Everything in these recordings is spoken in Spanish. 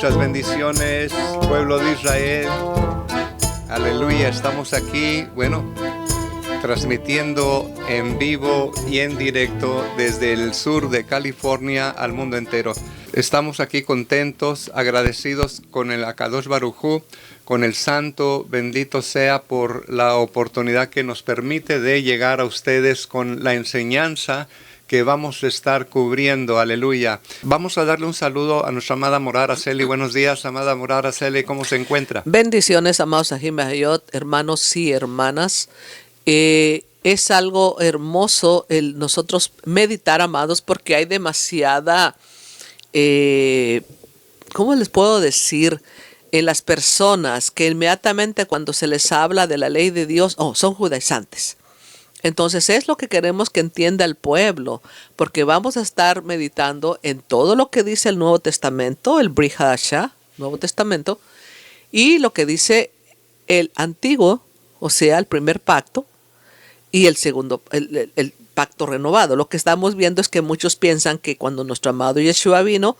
Muchas bendiciones, pueblo de Israel. Aleluya, estamos aquí, transmitiendo en vivo y en directo desde el sur de California al mundo entero. Estamos aquí contentos, agradecidos con el Akadosh Baruj Hu, con el Santo, bendito sea por la oportunidad que nos permite de llegar a ustedes con la enseñanza que vamos a estar cubriendo, aleluya. Vamos a darle un saludo a nuestra amada Mora Araceli. Buenos días, amada Mora Araceli, ¿cómo se encuentra? Bendiciones, amados Sahim Behayot, hermanos y hermanas. Es algo hermoso el nosotros meditar, amados, porque hay demasiada, ¿cómo les puedo decir? En las personas que inmediatamente cuando se les habla de la ley de Dios, son judaizantes. Entonces es lo que queremos que entienda el pueblo, porque vamos a estar meditando en todo lo que dice el Nuevo Testamento, el Brit Hadashah, Nuevo Testamento, y lo que dice el Antiguo, o sea, el primer pacto, y el segundo, el pacto renovado. Lo que estamos viendo es que muchos piensan que cuando nuestro amado Yeshua vino,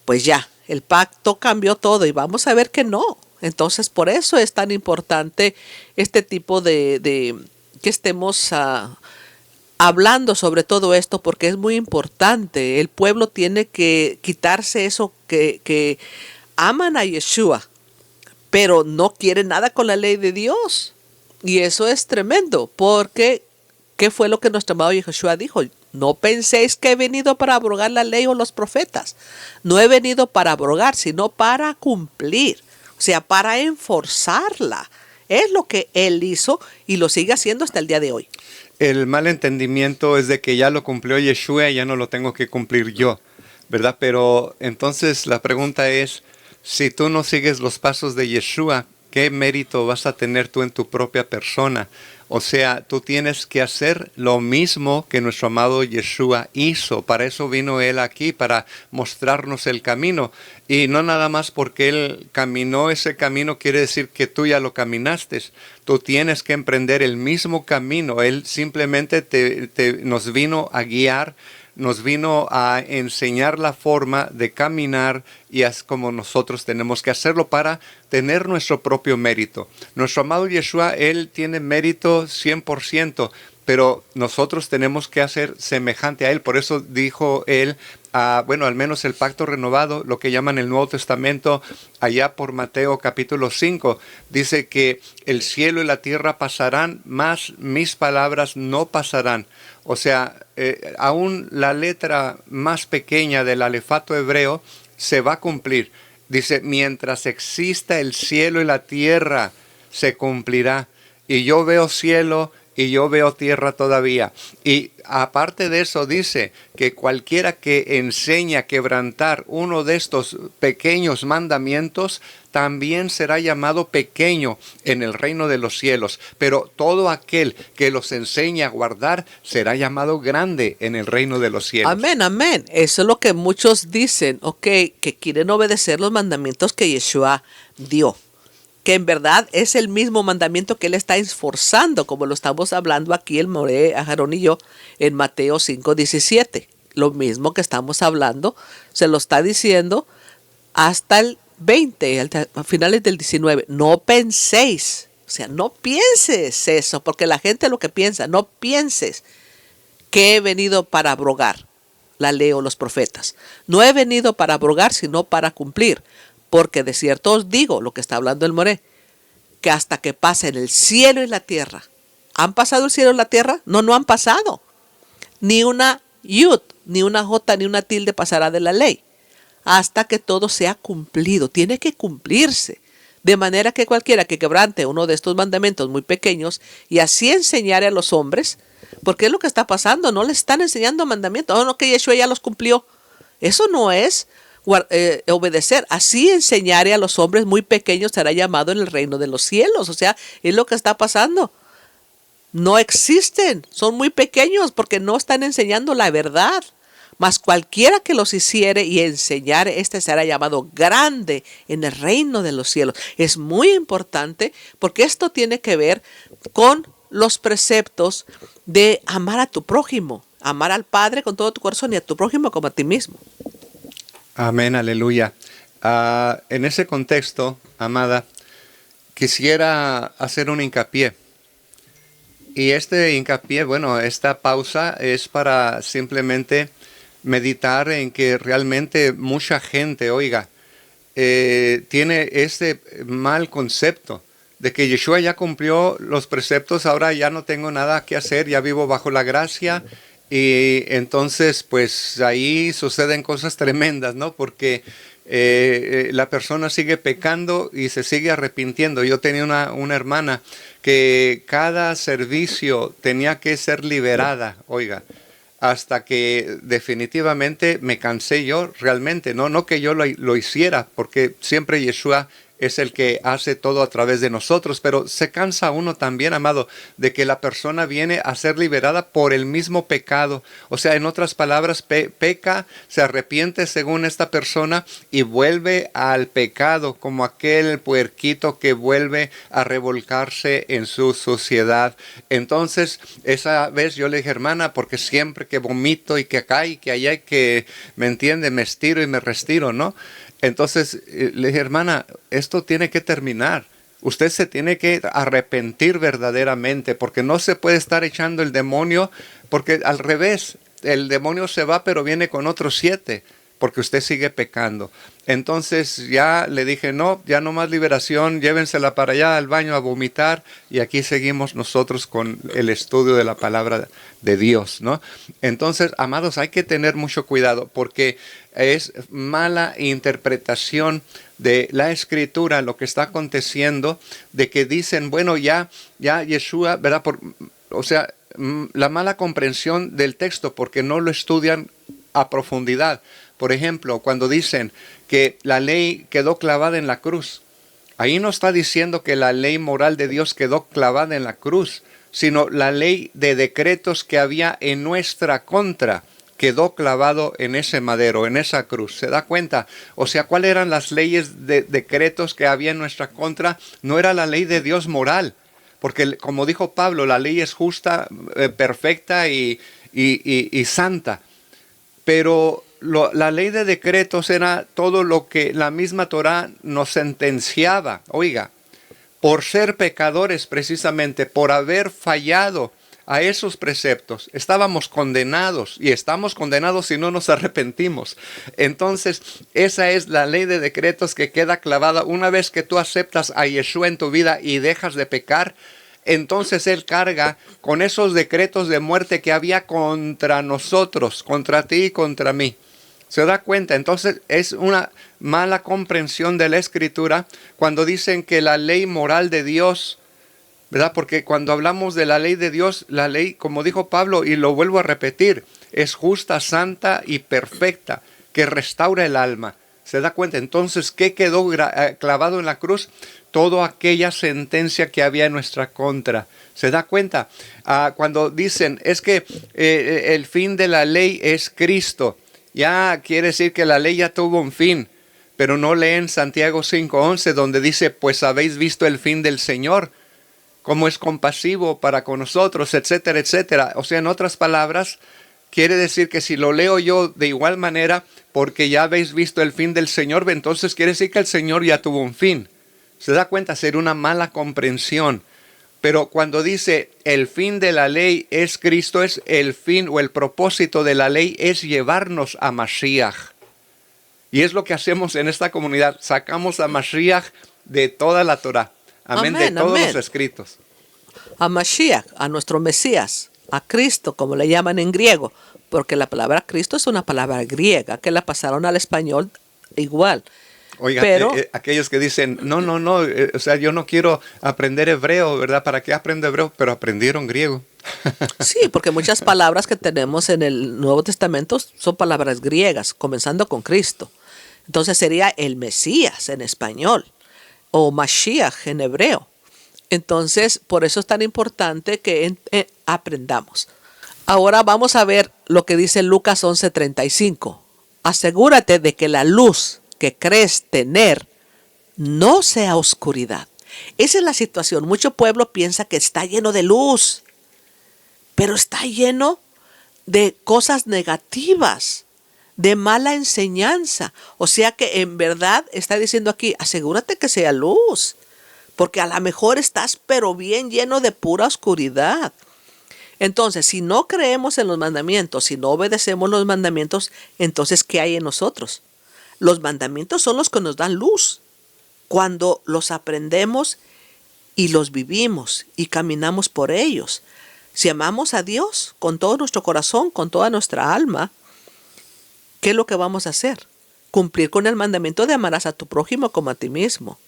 pues ya, el pacto cambió todo, y vamos a ver que no. Entonces, por eso es tan importante este tipo de que estemos hablando sobre todo esto, porque es muy importante. El pueblo tiene que quitarse eso que aman a Yeshua, pero no quieren nada con la ley de Dios. Y eso es tremendo, porque ¿qué fue lo que nuestro amado Yeshua dijo? No penséis que he venido para abrogar la ley o los profetas. No he venido para abrogar, sino para cumplir, o sea, para enforzarla. Es lo que él hizo y lo sigue haciendo hasta el día de hoy. El mal entendimiento es de que ya lo cumplió Yeshua y ya no lo tengo que cumplir yo, ¿verdad? Pero entonces la pregunta es, si tú no sigues los pasos de Yeshua, ¿qué mérito vas a tener tú en tu propia persona? O sea, tú tienes que hacer lo mismo que nuestro amado Yeshua hizo. Para eso vino Él aquí, para mostrarnos el camino. Y no nada más porque Él caminó ese camino quiere decir que tú ya lo caminaste. Tú tienes que emprender el mismo camino. Él simplemente nos vino a guiar, nos vino a enseñar la forma de caminar y es como nosotros tenemos que hacerlo para tener nuestro propio mérito. Nuestro amado Yeshua, Él tiene mérito 100%, pero nosotros tenemos que hacer semejante a Él. Por eso dijo Él, al menos el pacto renovado, lo que llaman el Nuevo Testamento, allá por Mateo capítulo 5, dice que el cielo y la tierra pasarán, mas mis palabras no pasarán. O sea, aún la letra más pequeña del alefato hebreo se va a cumplir. Dice, mientras exista el cielo y la tierra, se cumplirá. Y yo veo cielo y yo veo tierra todavía. Y aparte de eso dice que cualquiera que enseña a quebrantar uno de estos pequeños mandamientos, también será llamado pequeño en el reino de los cielos. Pero todo aquel que los enseña a guardar será llamado grande en el reino de los cielos. Amén, amén. Eso es lo que muchos dicen, que quieren obedecer los mandamientos que Yeshua dio. Que en verdad es el mismo mandamiento que él está esforzando, como lo estamos hablando aquí el More, Aarón y yo, en Mateo 5:17. Lo mismo que estamos hablando, se lo está diciendo hasta el 20, a finales del 19. No penséis, o sea, no pienses eso, porque la gente lo que piensa, no pienses que he venido para abrogar la ley o los profetas. No he venido para abrogar, sino para cumplir. Porque de cierto os digo, lo que está hablando el Moré, que hasta que pasen el cielo y la tierra. ¿Han pasado el cielo y la tierra? No, no han pasado. Ni una yud, ni una jota, ni una tilde pasará de la ley. Hasta que todo sea cumplido. Tiene que cumplirse. De manera que cualquiera que quebrante uno de estos mandamientos muy pequeños y así enseñare a los hombres, porque es lo que está pasando, no le están enseñando mandamientos. No, que Yeshua ya los cumplió. Eso no es obedecer. Así enseñaré a los hombres muy pequeños será llamado en el reino de los cielos. O sea, es lo que está pasando. No existen, son muy pequeños porque no están enseñando la verdad. Mas cualquiera que los hiciere y enseñare, este será llamado grande en el reino de los cielos. Es muy importante porque esto tiene que ver con los preceptos de amar a tu prójimo, amar al Padre con todo tu corazón y a tu prójimo como a ti mismo. Amén, aleluya. En ese contexto, amada, quisiera hacer un hincapié. Y este hincapié, bueno, esta pausa es para simplemente meditar en que realmente mucha gente, oiga, tiene este mal concepto de que Yeshua ya cumplió los preceptos, ahora ya no tengo nada que hacer, ya vivo bajo la gracia. Y entonces, pues ahí suceden cosas tremendas, ¿no? Porque la persona sigue pecando y se sigue arrepintiendo. Yo tenía una hermana que cada servicio tenía que ser liberada, oiga, hasta que definitivamente me cansé yo realmente, no que yo lo hiciera, porque siempre Yeshua es el que hace todo a través de nosotros, pero se cansa uno también, amado, de que la persona viene a ser liberada por el mismo pecado. O sea, en otras palabras, peca, se arrepiente según esta persona y vuelve al pecado, como aquel puerquito que vuelve a revolcarse en su suciedad. Entonces, esa vez yo le dije, hermana, porque siempre que vomito y que acá y que allá y que, me entiende, me estiro y me restiro, ¿no? Entonces le dije, hermana, esto tiene que terminar. Usted se tiene que arrepentir verdaderamente, porque no se puede estar echando el demonio, porque al revés, el demonio se va, pero viene con otros 7, porque usted sigue pecando. Entonces ya le dije, no, ya no más liberación, llévensela para allá al baño a vomitar, y aquí seguimos nosotros con el estudio de la palabra de Dios, ¿no? Entonces, amados, hay que tener mucho cuidado, porque es mala interpretación de la Escritura lo que está aconteciendo, de que dicen, bueno, ya Yeshua, ¿verdad? O sea, la mala comprensión del texto, porque no lo estudian a profundidad. Por ejemplo, cuando dicen que la ley quedó clavada en la cruz, ahí no está diciendo que la ley moral de Dios quedó clavada en la cruz, sino la ley de decretos que había en nuestra contra quedó clavado en ese madero, en esa cruz. ¿Se da cuenta? O sea, ¿cuáles eran las leyes de decretos que había en nuestra contra? No era la ley de Dios moral, porque como dijo Pablo, la ley es justa, perfecta y santa. Pero la ley de decretos era todo lo que la misma Torá nos sentenciaba. Oiga, por ser pecadores precisamente, por haber fallado a esos preceptos, estábamos condenados, y estamos condenados si no nos arrepentimos. Entonces, esa es la ley de decretos que queda clavada. Una vez que tú aceptas a Yeshua en tu vida y dejas de pecar, entonces Él carga con esos decretos de muerte que había contra nosotros, contra ti y contra mí. ¿Se da cuenta? Entonces es una mala comprensión de la Escritura cuando dicen que la ley moral de Dios, ¿verdad? Porque cuando hablamos de la ley de Dios, la ley, como dijo Pablo, y lo vuelvo a repetir, es justa, santa y perfecta, que restaura el alma. ¿Se da cuenta? Entonces, ¿qué quedó clavado en la cruz? Toda aquella sentencia que había en nuestra contra. ¿Se da cuenta? Cuando dicen, es que el fin de la ley es Cristo. Ya quiere decir que la ley ya tuvo un fin. Pero no leen Santiago 5:11, donde dice, pues habéis visto el fin del Señor, cómo es compasivo para con nosotros, etcétera, etcétera. O sea, en otras palabras, quiere decir que si lo leo yo de igual manera, porque ya habéis visto el fin del Señor, entonces quiere decir que el Señor ya tuvo un fin. ¿Se da cuenta? Sería una mala comprensión. Pero cuando dice el fin de la ley es Cristo, es el fin o el propósito de la ley es llevarnos a Mashiach. Y es lo que hacemos en esta comunidad. Sacamos a Mashiach de toda la Torah. Amén, de todos los escritos. A Mashiach, a nuestro Mesías, a Cristo, como le llaman en griego, porque la palabra Cristo es una palabra griega que la pasaron al español igual. Oiga, pero aquellos que dicen, no, o sea, yo no quiero aprender hebreo, ¿verdad? ¿Para qué aprendo hebreo? Pero aprendieron griego. Sí, porque muchas palabras que tenemos en el Nuevo Testamento son palabras griegas, comenzando con Cristo. Entonces sería el Mesías en español o Mashiach en hebreo. Entonces, por eso es tan importante que aprendamos. Ahora vamos a ver lo que dice Lucas 11:35. Asegúrate de que la luz que crees tener no sea oscuridad. Esa es la situación. Mucho pueblo piensa que está lleno de luz, pero está lleno de cosas negativas, de mala enseñanza. O sea que en verdad está diciendo aquí, asegúrate que sea luz, porque a lo mejor estás pero bien lleno de pura oscuridad. Entonces, si no creemos en los mandamientos, si no obedecemos los mandamientos, entonces, ¿qué hay en nosotros? Los mandamientos son los que nos dan luz. Cuando los aprendemos y los vivimos y caminamos por ellos. Si amamos a Dios con todo nuestro corazón, con toda nuestra alma, ¿qué es lo que vamos a hacer? Cumplir con el mandamiento de amarás a tu prójimo como a ti mismo.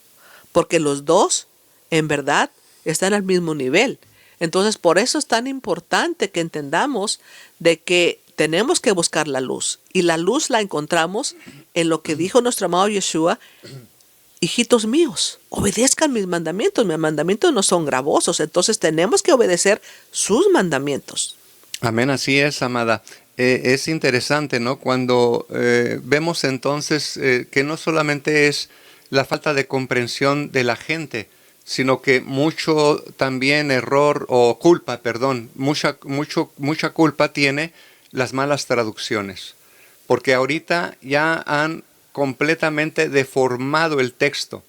Porque los dos, en verdad, están al mismo nivel. Entonces, por eso es tan importante que entendamos de que tenemos que buscar la luz. Y la luz la encontramos en lo que dijo nuestro amado Yeshua: hijitos míos, obedezcan mis mandamientos. Mis mandamientos no son gravosos. Entonces, tenemos que obedecer sus mandamientos. Amén, así es, amada. Es interesante, ¿no? Cuando vemos entonces que no solamente es la falta de comprensión de la gente, sino que mucho también error o culpa, perdón, mucha culpa tiene las malas traducciones. Porque ahorita ya han completamente deformado el texto,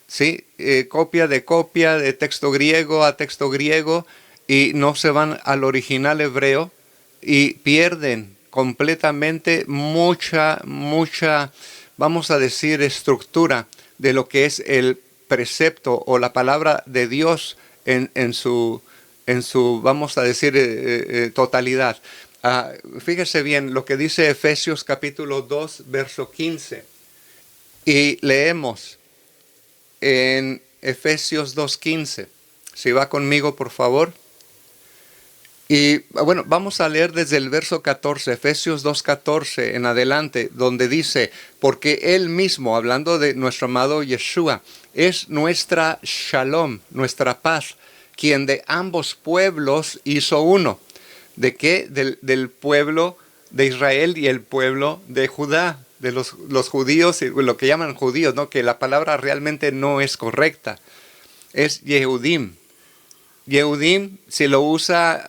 ¿sí? Copia de texto griego a texto griego, y no se van al original hebreo y pierden completamente mucha, vamos a decir, estructura de lo que es el precepto o la palabra de Dios en su vamos a decir, totalidad. Fíjese bien lo que dice Efesios capítulo 2, verso 15. Y leemos en Efesios 2:15. Si va conmigo, por favor. Y bueno, vamos a leer desde el verso 14, Efesios 2:14 en adelante, donde dice: porque Él mismo, hablando de nuestro amado Yeshua, es nuestra shalom, nuestra paz, quien de ambos pueblos hizo uno. ¿De qué? Del pueblo de Israel y el pueblo de Judá, de los judíos, lo que llaman judíos, ¿no? Que la palabra realmente no es correcta, es Yehudim. Yehudim, si lo usa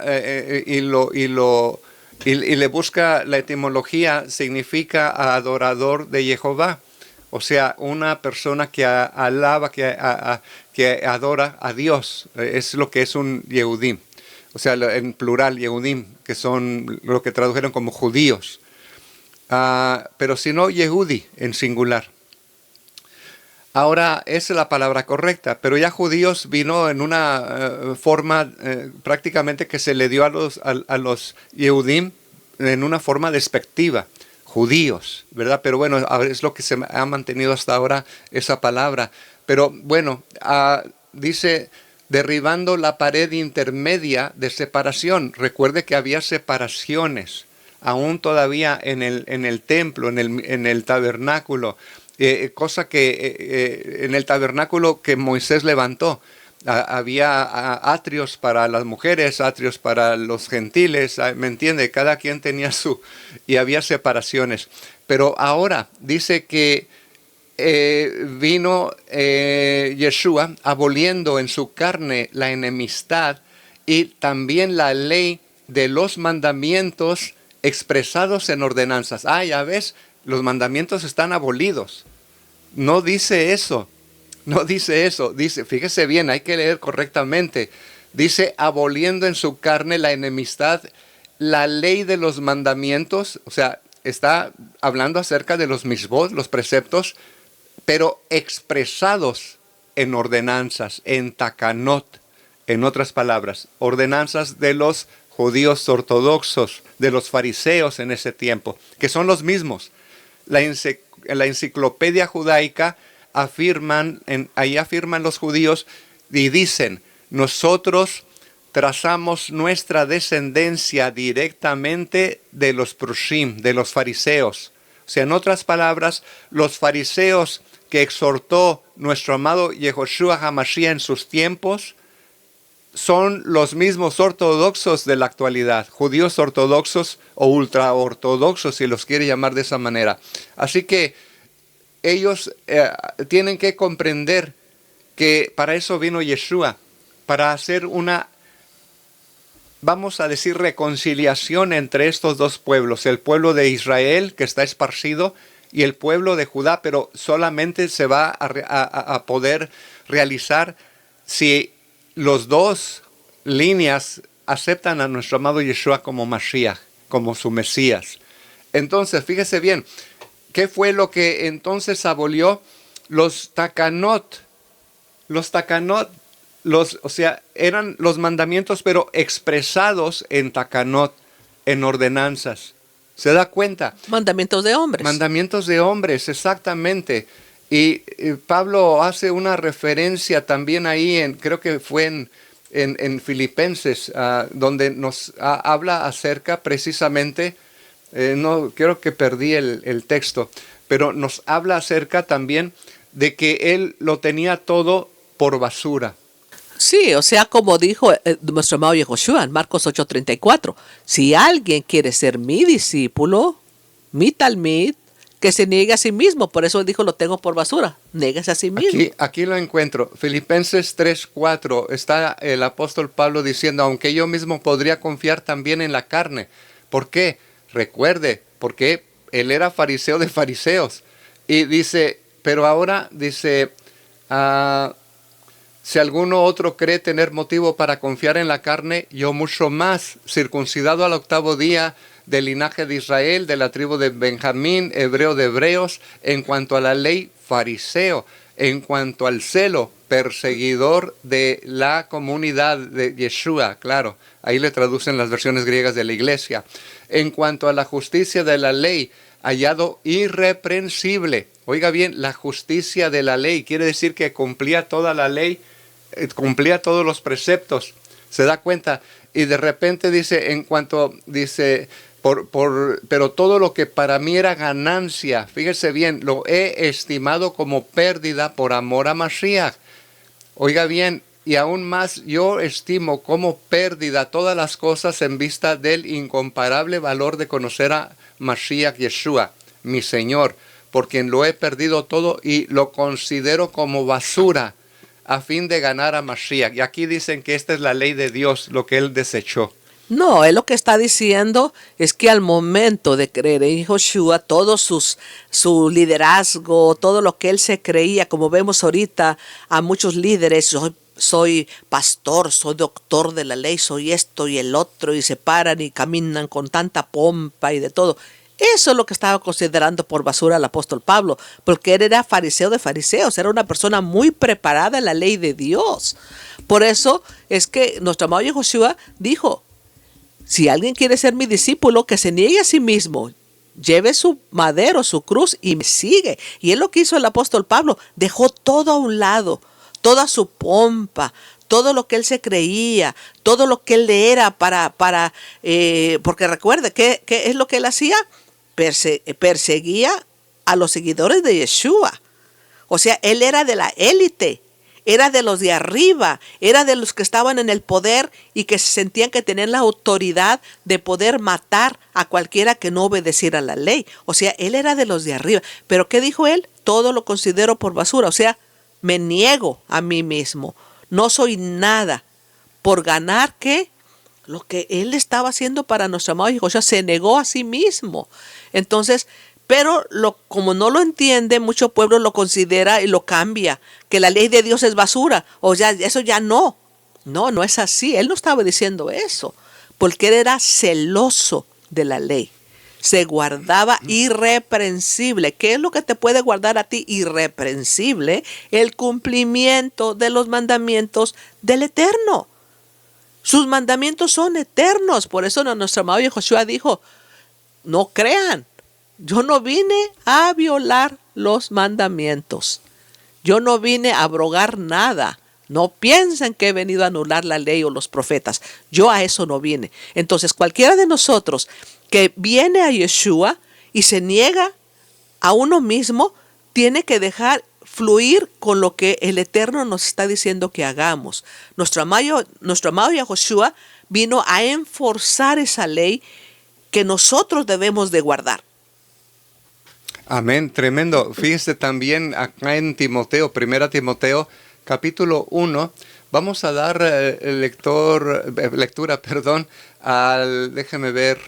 y le busca la etimología, significa adorador de Jehová. O sea, una persona que alaba, que adora a Dios. Es lo que es un Yehudim. O sea, en plural, Yehudim, que son lo que tradujeron como judíos. Pero si no, Yehudi en singular. Ahora, esa es la palabra correcta, pero ya judíos vino en una forma prácticamente que se le dio a los Yehudim en una forma despectiva, judíos, ¿verdad? Pero bueno, es lo que se ha mantenido hasta ahora esa palabra. Pero bueno, dice, derribando la pared intermedia de separación. Recuerde que había separaciones, aún todavía en el templo, en el tabernáculo. Cosa que en el tabernáculo que Moisés levantó, había atrios para las mujeres, atrios para los gentiles, ¿me entiende? Cada quien tenía y había separaciones. Pero ahora dice que vino Yeshua aboliendo en su carne la enemistad y también la ley de los mandamientos expresados en ordenanzas. Ya ves, los mandamientos están abolidos. No dice eso. No dice eso. Dice, fíjese bien, hay que leer correctamente. Dice, aboliendo en su carne la enemistad, la ley de los mandamientos. O sea, está hablando acerca de los misbot, los preceptos, pero expresados en ordenanzas, en takanot. En otras palabras, ordenanzas de los judíos ortodoxos, de los fariseos en ese tiempo, que son los mismos. La enciclopedia judaica ahí afirman los judíos y dicen: nosotros trazamos nuestra descendencia directamente de los prushim, de los fariseos. O sea, en otras palabras, los fariseos que exhortó nuestro amado Yehoshua HaMashiach en sus tiempos son los mismos ortodoxos de la actualidad, judíos ortodoxos o ultraortodoxos, si los quiere llamar de esa manera. Así que ellos tienen que comprender que para eso vino Yeshua, para hacer una vamos a decir, reconciliación entre estos dos pueblos, el pueblo de Israel que está esparcido y el pueblo de Judá, pero solamente se va a poder realizar si los dos líneas aceptan a nuestro amado Yeshua como Mashiach, como su Mesías. Entonces, fíjese bien, ¿qué fue lo que entonces abolió? Los takanot. Los takanot, o sea, eran los mandamientos, pero expresados en takanot, en ordenanzas. ¿Se da cuenta? Mandamientos de hombres. Mandamientos de hombres, exactamente. Y Pablo hace una referencia también ahí, creo que fue en Filipenses, donde nos habla acerca precisamente, no creo que perdí el texto, pero nos habla acerca también de que él lo tenía todo por basura. Sí, o sea, como dijo nuestro amado Yehoshua en Marcos 8:34, si alguien quiere ser mi discípulo, mi talmid, que se niegue a sí mismo. Por eso él dijo, lo tengo por basura. Néguese a sí mismo. Aquí lo encuentro. Filipenses 3:4 está el apóstol Pablo diciendo, aunque yo mismo podría confiar también en la carne. ¿Por qué? Recuerde, porque él era fariseo de fariseos. Y dice, pero ahora dice, si alguno otro cree tener motivo para confiar en la carne, yo mucho más, circuncidado al 8º día, del linaje de Israel, de la tribu de Benjamín, hebreo de hebreos, en cuanto a la ley, fariseo, en cuanto al celo, perseguidor de la comunidad de Yeshua, claro, ahí le traducen las versiones griegas de la iglesia, en cuanto a la justicia de la ley, hallado irreprensible. Oiga bien, la justicia de la ley quiere decir que cumplía toda la ley, cumplía todos los preceptos. ¿Se da cuenta? Y de repente dice, pero todo lo que para mí era ganancia, fíjese bien, lo he estimado como pérdida por amor a Mashiach. Oiga bien, y aún más yo estimo como pérdida todas las cosas en vista del incomparable valor de conocer a Mashiach Yeshua, mi Señor, por quien lo he perdido todo y lo considero como basura a fin de ganar a Mashiach. Y aquí dicen que esta es la ley de Dios, lo que él desechó. No, él lo que está diciendo es que al momento de creer en Yehoshua, todo su liderazgo, todo lo que él se creía, como vemos ahorita a muchos líderes, soy pastor, soy doctor de la ley, soy esto y el otro, y se paran y caminan con tanta pompa y de todo. Eso es lo que estaba considerando por basura el apóstol Pablo, porque él era fariseo de fariseos, era una persona muy preparada en la ley de Dios. Por eso es que nuestro amado Yehoshua dijo, si alguien quiere ser mi discípulo, que se niegue a sí mismo, lleve su madero, su cruz y me sigue. Y es lo que hizo el apóstol Pablo, dejó todo a un lado, toda su pompa, todo lo que él se creía, todo lo que él era porque recuerde, ¿qué es lo que él hacía? Perseguía a los seguidores de Yeshua. O sea, él era de la élite, era de los de arriba, era de los que estaban en el poder y que se sentían que tenían la autoridad de poder matar a cualquiera que no obedeciera la ley. O sea, él era de los de arriba. Pero ¿qué dijo él? Todo lo considero por basura. O sea, me niego a mí mismo. No soy nada. Por ganar, ¿qué? Lo que él estaba haciendo para nuestro amado hijo. O sea, se negó a sí mismo. Entonces, pero como no lo entiende, mucho pueblo lo considera y lo cambia, que la ley de Dios es basura, o ya eso ya no. No es así. Él no estaba diciendo eso, porque él era celoso de la ley. Se guardaba irreprensible. ¿Qué es lo que te puede guardar a ti irreprensible? El cumplimiento de los mandamientos del Eterno. Sus mandamientos son eternos. Por eso nuestro amado Yehoshua dijo, no crean. Yo no vine a violar los mandamientos. Yo no vine a abrogar nada. No piensen que he venido a anular la ley o los profetas. Yo a eso no vine. Entonces, cualquiera de nosotros que viene a Yeshua y se niega a uno mismo, tiene que dejar fluir con lo que el Eterno nos está diciendo que hagamos. Nuestro amado Yahushua vino a enforzar esa ley que nosotros debemos de guardar. Amén, tremendo. Fíjese también acá en Timoteo, 1 Timoteo, capítulo 1, Vamos a dar lectura, perdón, déjeme ver,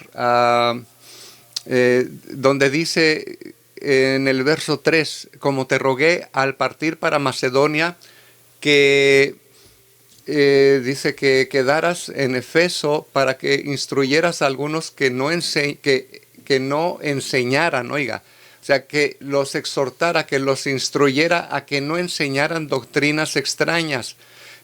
donde dice en el verso 3, como te rogué al partir para Macedonia, que dice que quedaras en Efeso para que instruyeras a algunos que no enseñaran, oiga. O sea, que los exhortara, que los instruyera a que no enseñaran doctrinas extrañas,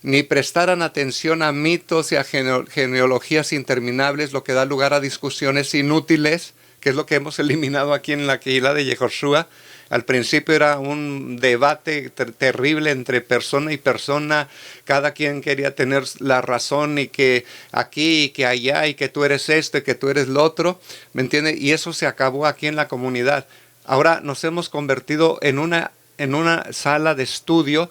ni prestaran atención a mitos y a genealogías interminables, lo que da lugar a discusiones inútiles, que es lo que hemos eliminado aquí en la Keilah de Yehoshua. Al principio era un debate terrible entre persona y persona. Cada quien quería tener la razón y que aquí y que allá y que tú eres esto y que tú eres lo otro. ¿Me entiendes? Y eso se acabó aquí en la comunidad. Ahora nos hemos convertido en una sala de estudio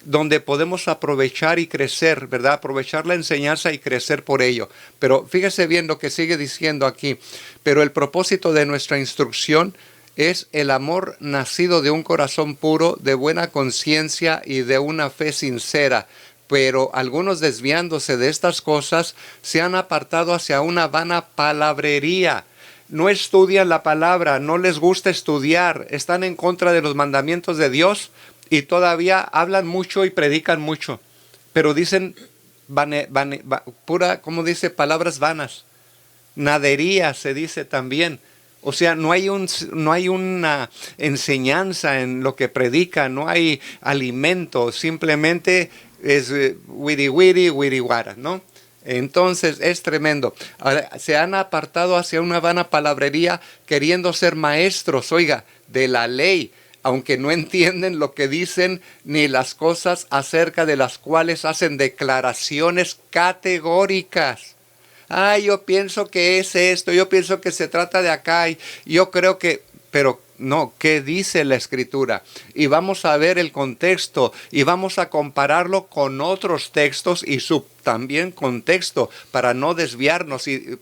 donde podemos aprovechar y crecer, ¿verdad? Aprovechar la enseñanza y crecer por ello. Pero fíjese bien lo que sigue diciendo aquí. Pero el propósito de nuestra instrucción es el amor nacido de un corazón puro, de buena conciencia y de una fe sincera. Pero algunos, desviándose de estas cosas, se han apartado hacia una vana palabrería. No estudian la palabra, no les gusta estudiar, están en contra de los mandamientos de Dios y todavía hablan mucho y predican mucho. Pero dicen pura, ¿cómo dice? Palabras vanas. Nadería se dice también. O sea, no hay una enseñanza en lo que predica, no hay alimento, simplemente es wiri wara, ¿no? Entonces es tremendo. Ahora, se han apartado hacia una vana palabrería queriendo ser maestros, oiga, de la ley, aunque no entienden lo que dicen ni las cosas acerca de las cuales hacen declaraciones categóricas. Yo pienso que es esto, yo pienso que se trata de acá, y yo creo que, pero no, ¿qué dice la Escritura? Y vamos a ver el contexto y vamos a compararlo con otros textos y su también contexto para no desviarnos y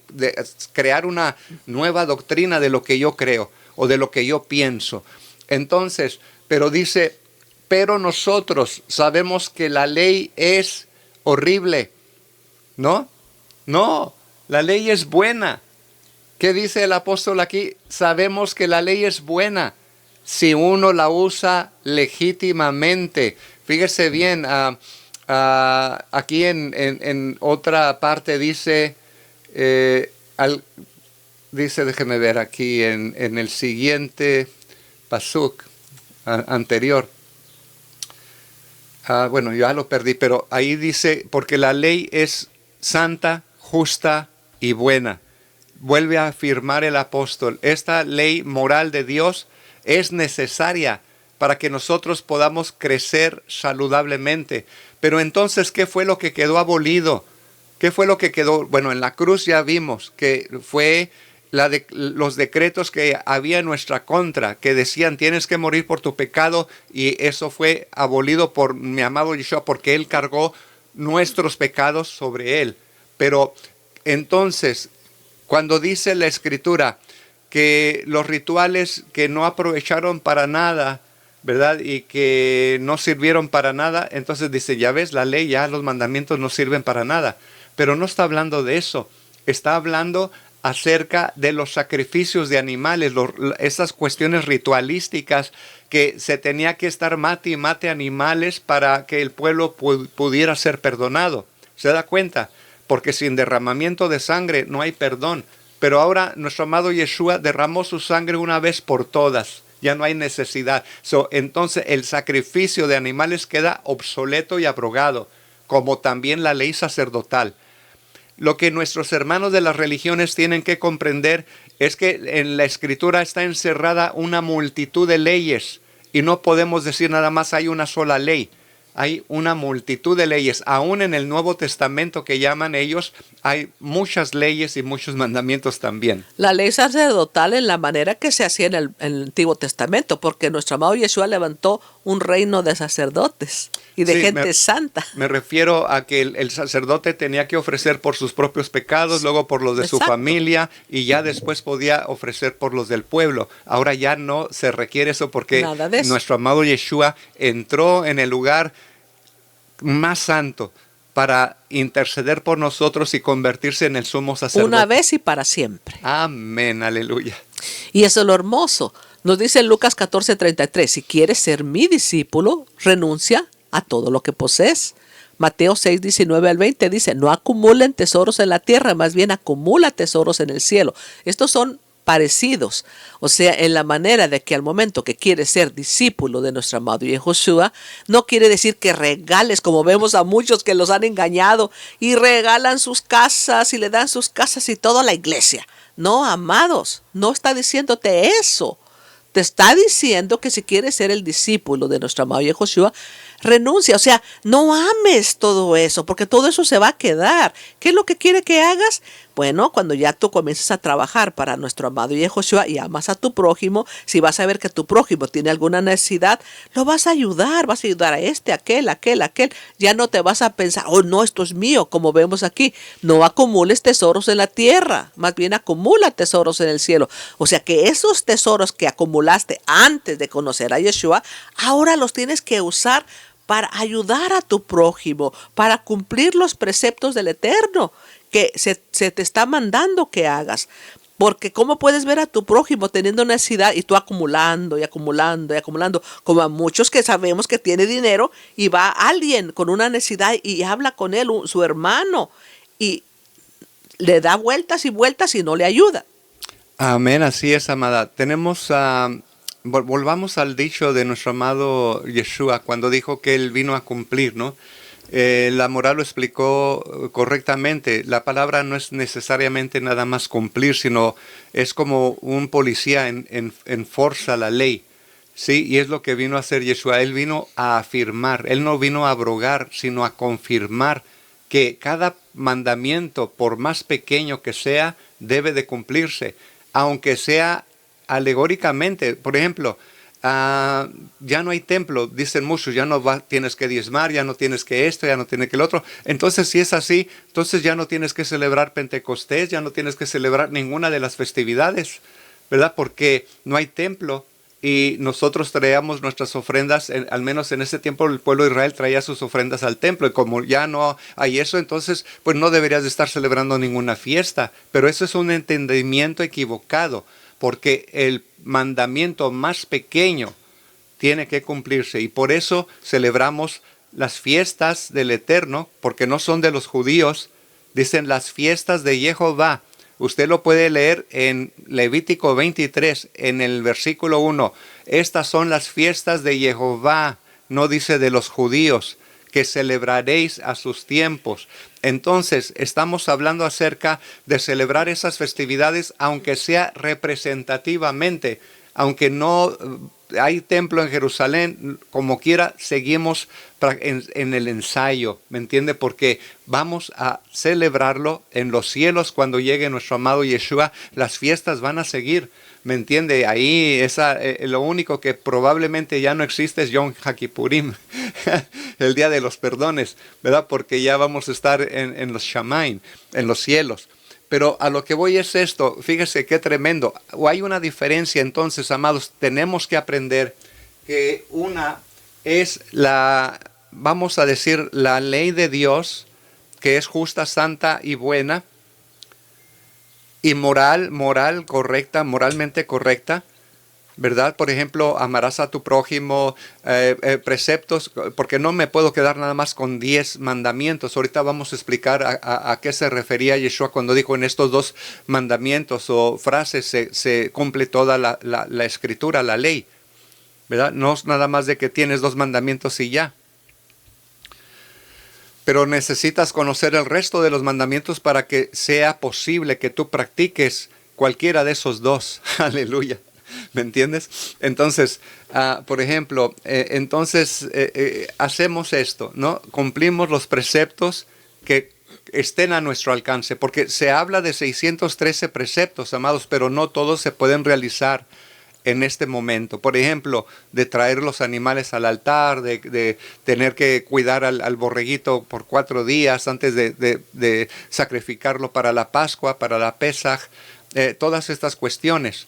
crear una nueva doctrina de lo que yo creo o de lo que yo pienso. Entonces, pero dice, pero nosotros sabemos que la ley es horrible, ¿no? No, la ley es buena. ¿Qué dice el apóstol aquí? Sabemos que la ley es buena si uno la usa legítimamente. Fíjese bien, aquí en otra parte dice, déjeme ver aquí en el siguiente pasuk anterior. Bueno, ya lo perdí, pero ahí dice, porque la ley es santa, justa y buena. Vuelve a afirmar el apóstol, esta ley moral de Dios es necesaria para que nosotros podamos crecer saludablemente. Pero entonces, ¿qué fue lo que quedó abolido? ¿Qué fue lo que quedó? Bueno, en la cruz ya vimos que fue los decretos que había en nuestra contra, que decían tienes que morir por tu pecado, y eso fue abolido por mi amado Yeshua porque Él cargó nuestros pecados sobre Él. Pero entonces, cuando dice la Escritura que los rituales que no aprovecharon para nada, ¿verdad? Y que no sirvieron para nada, entonces dice, ya ves, la ley, ya los mandamientos no sirven para nada. Pero no está hablando de eso, está hablando acerca de los sacrificios de animales, esas cuestiones ritualísticas que se tenía que estar mate y mate animales para que el pueblo pudiera ser perdonado. ¿Se da cuenta? Porque sin derramamiento de sangre no hay perdón. Pero ahora nuestro amado Yeshua derramó su sangre una vez por todas. Ya no hay necesidad. Entonces el sacrificio de animales queda obsoleto y abrogado, como también la ley sacerdotal. Lo que nuestros hermanos de las religiones tienen que comprender es que en la Escritura está encerrada una multitud de leyes y no podemos decir nada más hay una sola ley. Hay una multitud de leyes. Aún en el Nuevo Testamento, que llaman ellos, hay muchas leyes y muchos mandamientos también. La ley sacerdotal en la manera que se hacía en el Antiguo Testamento, porque nuestro amado Yeshua levantó un reino de sacerdotes y de gente santa. Me refiero a que el sacerdote tenía que ofrecer por sus propios pecados, luego por los de su familia, y ya después podía ofrecer por los del pueblo. Ahora ya no se requiere eso porque nuestro amado Yeshua entró en el lugar más santo, para interceder por nosotros y convertirse en el sumo sacerdote. Una vez y para siempre. Amén, aleluya. Y eso es lo hermoso. Nos dice en Lucas 14:33, si quieres ser mi discípulo, renuncia a todo lo que posees. Mateo 6:19-20 dice, no acumulen tesoros en la tierra, más bien acumula tesoros en el cielo. Estos son parecidos, o sea, en la manera de que al momento que quieres ser discípulo de nuestro amado Yahushua, no quiere decir que regales, como vemos a muchos que los han engañado y regalan sus casas y le dan sus casas y todo a la iglesia. No, amados, no está diciéndote eso. Te está diciendo que si quieres ser el discípulo de nuestro amado Yahushua, renuncia, o sea, no ames todo eso, porque todo eso se va a quedar. ¿Qué es lo que quiere que hagas? Bueno, cuando ya tú comiences a trabajar para nuestro amado Yahushua y amas a tu prójimo, si vas a ver que tu prójimo tiene alguna necesidad, lo vas a ayudar a este, aquel. Ya no te vas a pensar, oh no, esto es mío, como vemos aquí. No acumules tesoros en la tierra, más bien acumula tesoros en el cielo. O sea que esos tesoros que acumulaste antes de conocer a Yeshua, ahora los tienes que usar para ayudar a tu prójimo, para cumplir los preceptos del Eterno que se te está mandando que hagas. Porque ¿cómo puedes ver a tu prójimo teniendo necesidad y tú acumulando y acumulando y acumulando? Como a muchos que sabemos que tiene dinero y va alguien con una necesidad y habla con él, su hermano, y le da vueltas y vueltas y no le ayuda. Amén, así es, amada. Volvamos al dicho de nuestro amado Yeshua cuando dijo que Él vino a cumplir, ¿no? La moral lo explicó correctamente. La palabra no es necesariamente nada más cumplir, sino es como un policía enforza la ley, ¿sí? Y es lo que vino a hacer Yeshua. Él vino a afirmar, Él no vino a abrogar, sino a confirmar que cada mandamiento, por más pequeño que sea, debe de cumplirse, aunque sea alegóricamente. Por ejemplo, ya no hay templo, dicen muchos, ya no tienes que diezmar, ya no tienes que esto, ya no tienes que el otro. Entonces, si es así, entonces ya no tienes que celebrar Pentecostés, ya no tienes que celebrar ninguna de las festividades, ¿verdad? Porque no hay templo y nosotros traíamos nuestras ofrendas, al menos en ese tiempo el pueblo de Israel traía sus ofrendas al templo, y como ya no hay eso, entonces pues no deberías de estar celebrando ninguna fiesta. Pero eso es un entendimiento equivocado, porque el mandamiento más pequeño tiene que cumplirse, y por eso celebramos las fiestas del Eterno, porque no son de los judíos. Dicen las fiestas de Jehová. Usted lo puede leer en Levítico 23, en el versículo 1. Estas son las fiestas de Jehová, no dice de los judíos, que celebraréis a sus tiempos. Entonces, estamos hablando acerca de celebrar esas festividades, aunque sea representativamente, aunque no hay templo en Jerusalén, como quiera, seguimos en el ensayo, ¿me entiende? Porque vamos a celebrarlo en los cielos cuando llegue nuestro amado Yeshua. Las fiestas van a seguir, ¿me entiende? Ahí lo único que probablemente ya no existe es Yom HaKippurim, el día de los perdones, ¿verdad? Porque ya vamos a estar en los Shamaim, en los cielos. Pero a lo que voy es esto, fíjese qué tremendo. Hay una diferencia entonces, amados, tenemos que aprender que una es vamos a decir, la ley de Dios, que es justa, santa y buena, y moralmente correcta, ¿verdad? Por ejemplo, amarás a tu prójimo, preceptos, porque no me puedo quedar nada más con 10 mandamientos. Ahorita vamos a explicar a qué se refería Yeshua cuando dijo en estos 2 mandamientos o frases se cumple toda la escritura, la ley, ¿verdad? No es nada más de que tienes 2 mandamientos y ya. Pero necesitas conocer el resto de los mandamientos para que sea posible que tú practiques cualquiera de esos 2. Aleluya. ¿Me entiendes? Entonces, por ejemplo, hacemos esto, ¿no? Cumplimos los preceptos que estén a nuestro alcance, porque se habla de 613 preceptos, amados, pero no todos se pueden realizar en este momento. Por ejemplo, de traer los animales al altar, de tener que cuidar al borreguito por 4 días antes de sacrificarlo para la Pascua, para la Pesaj, todas estas cuestiones.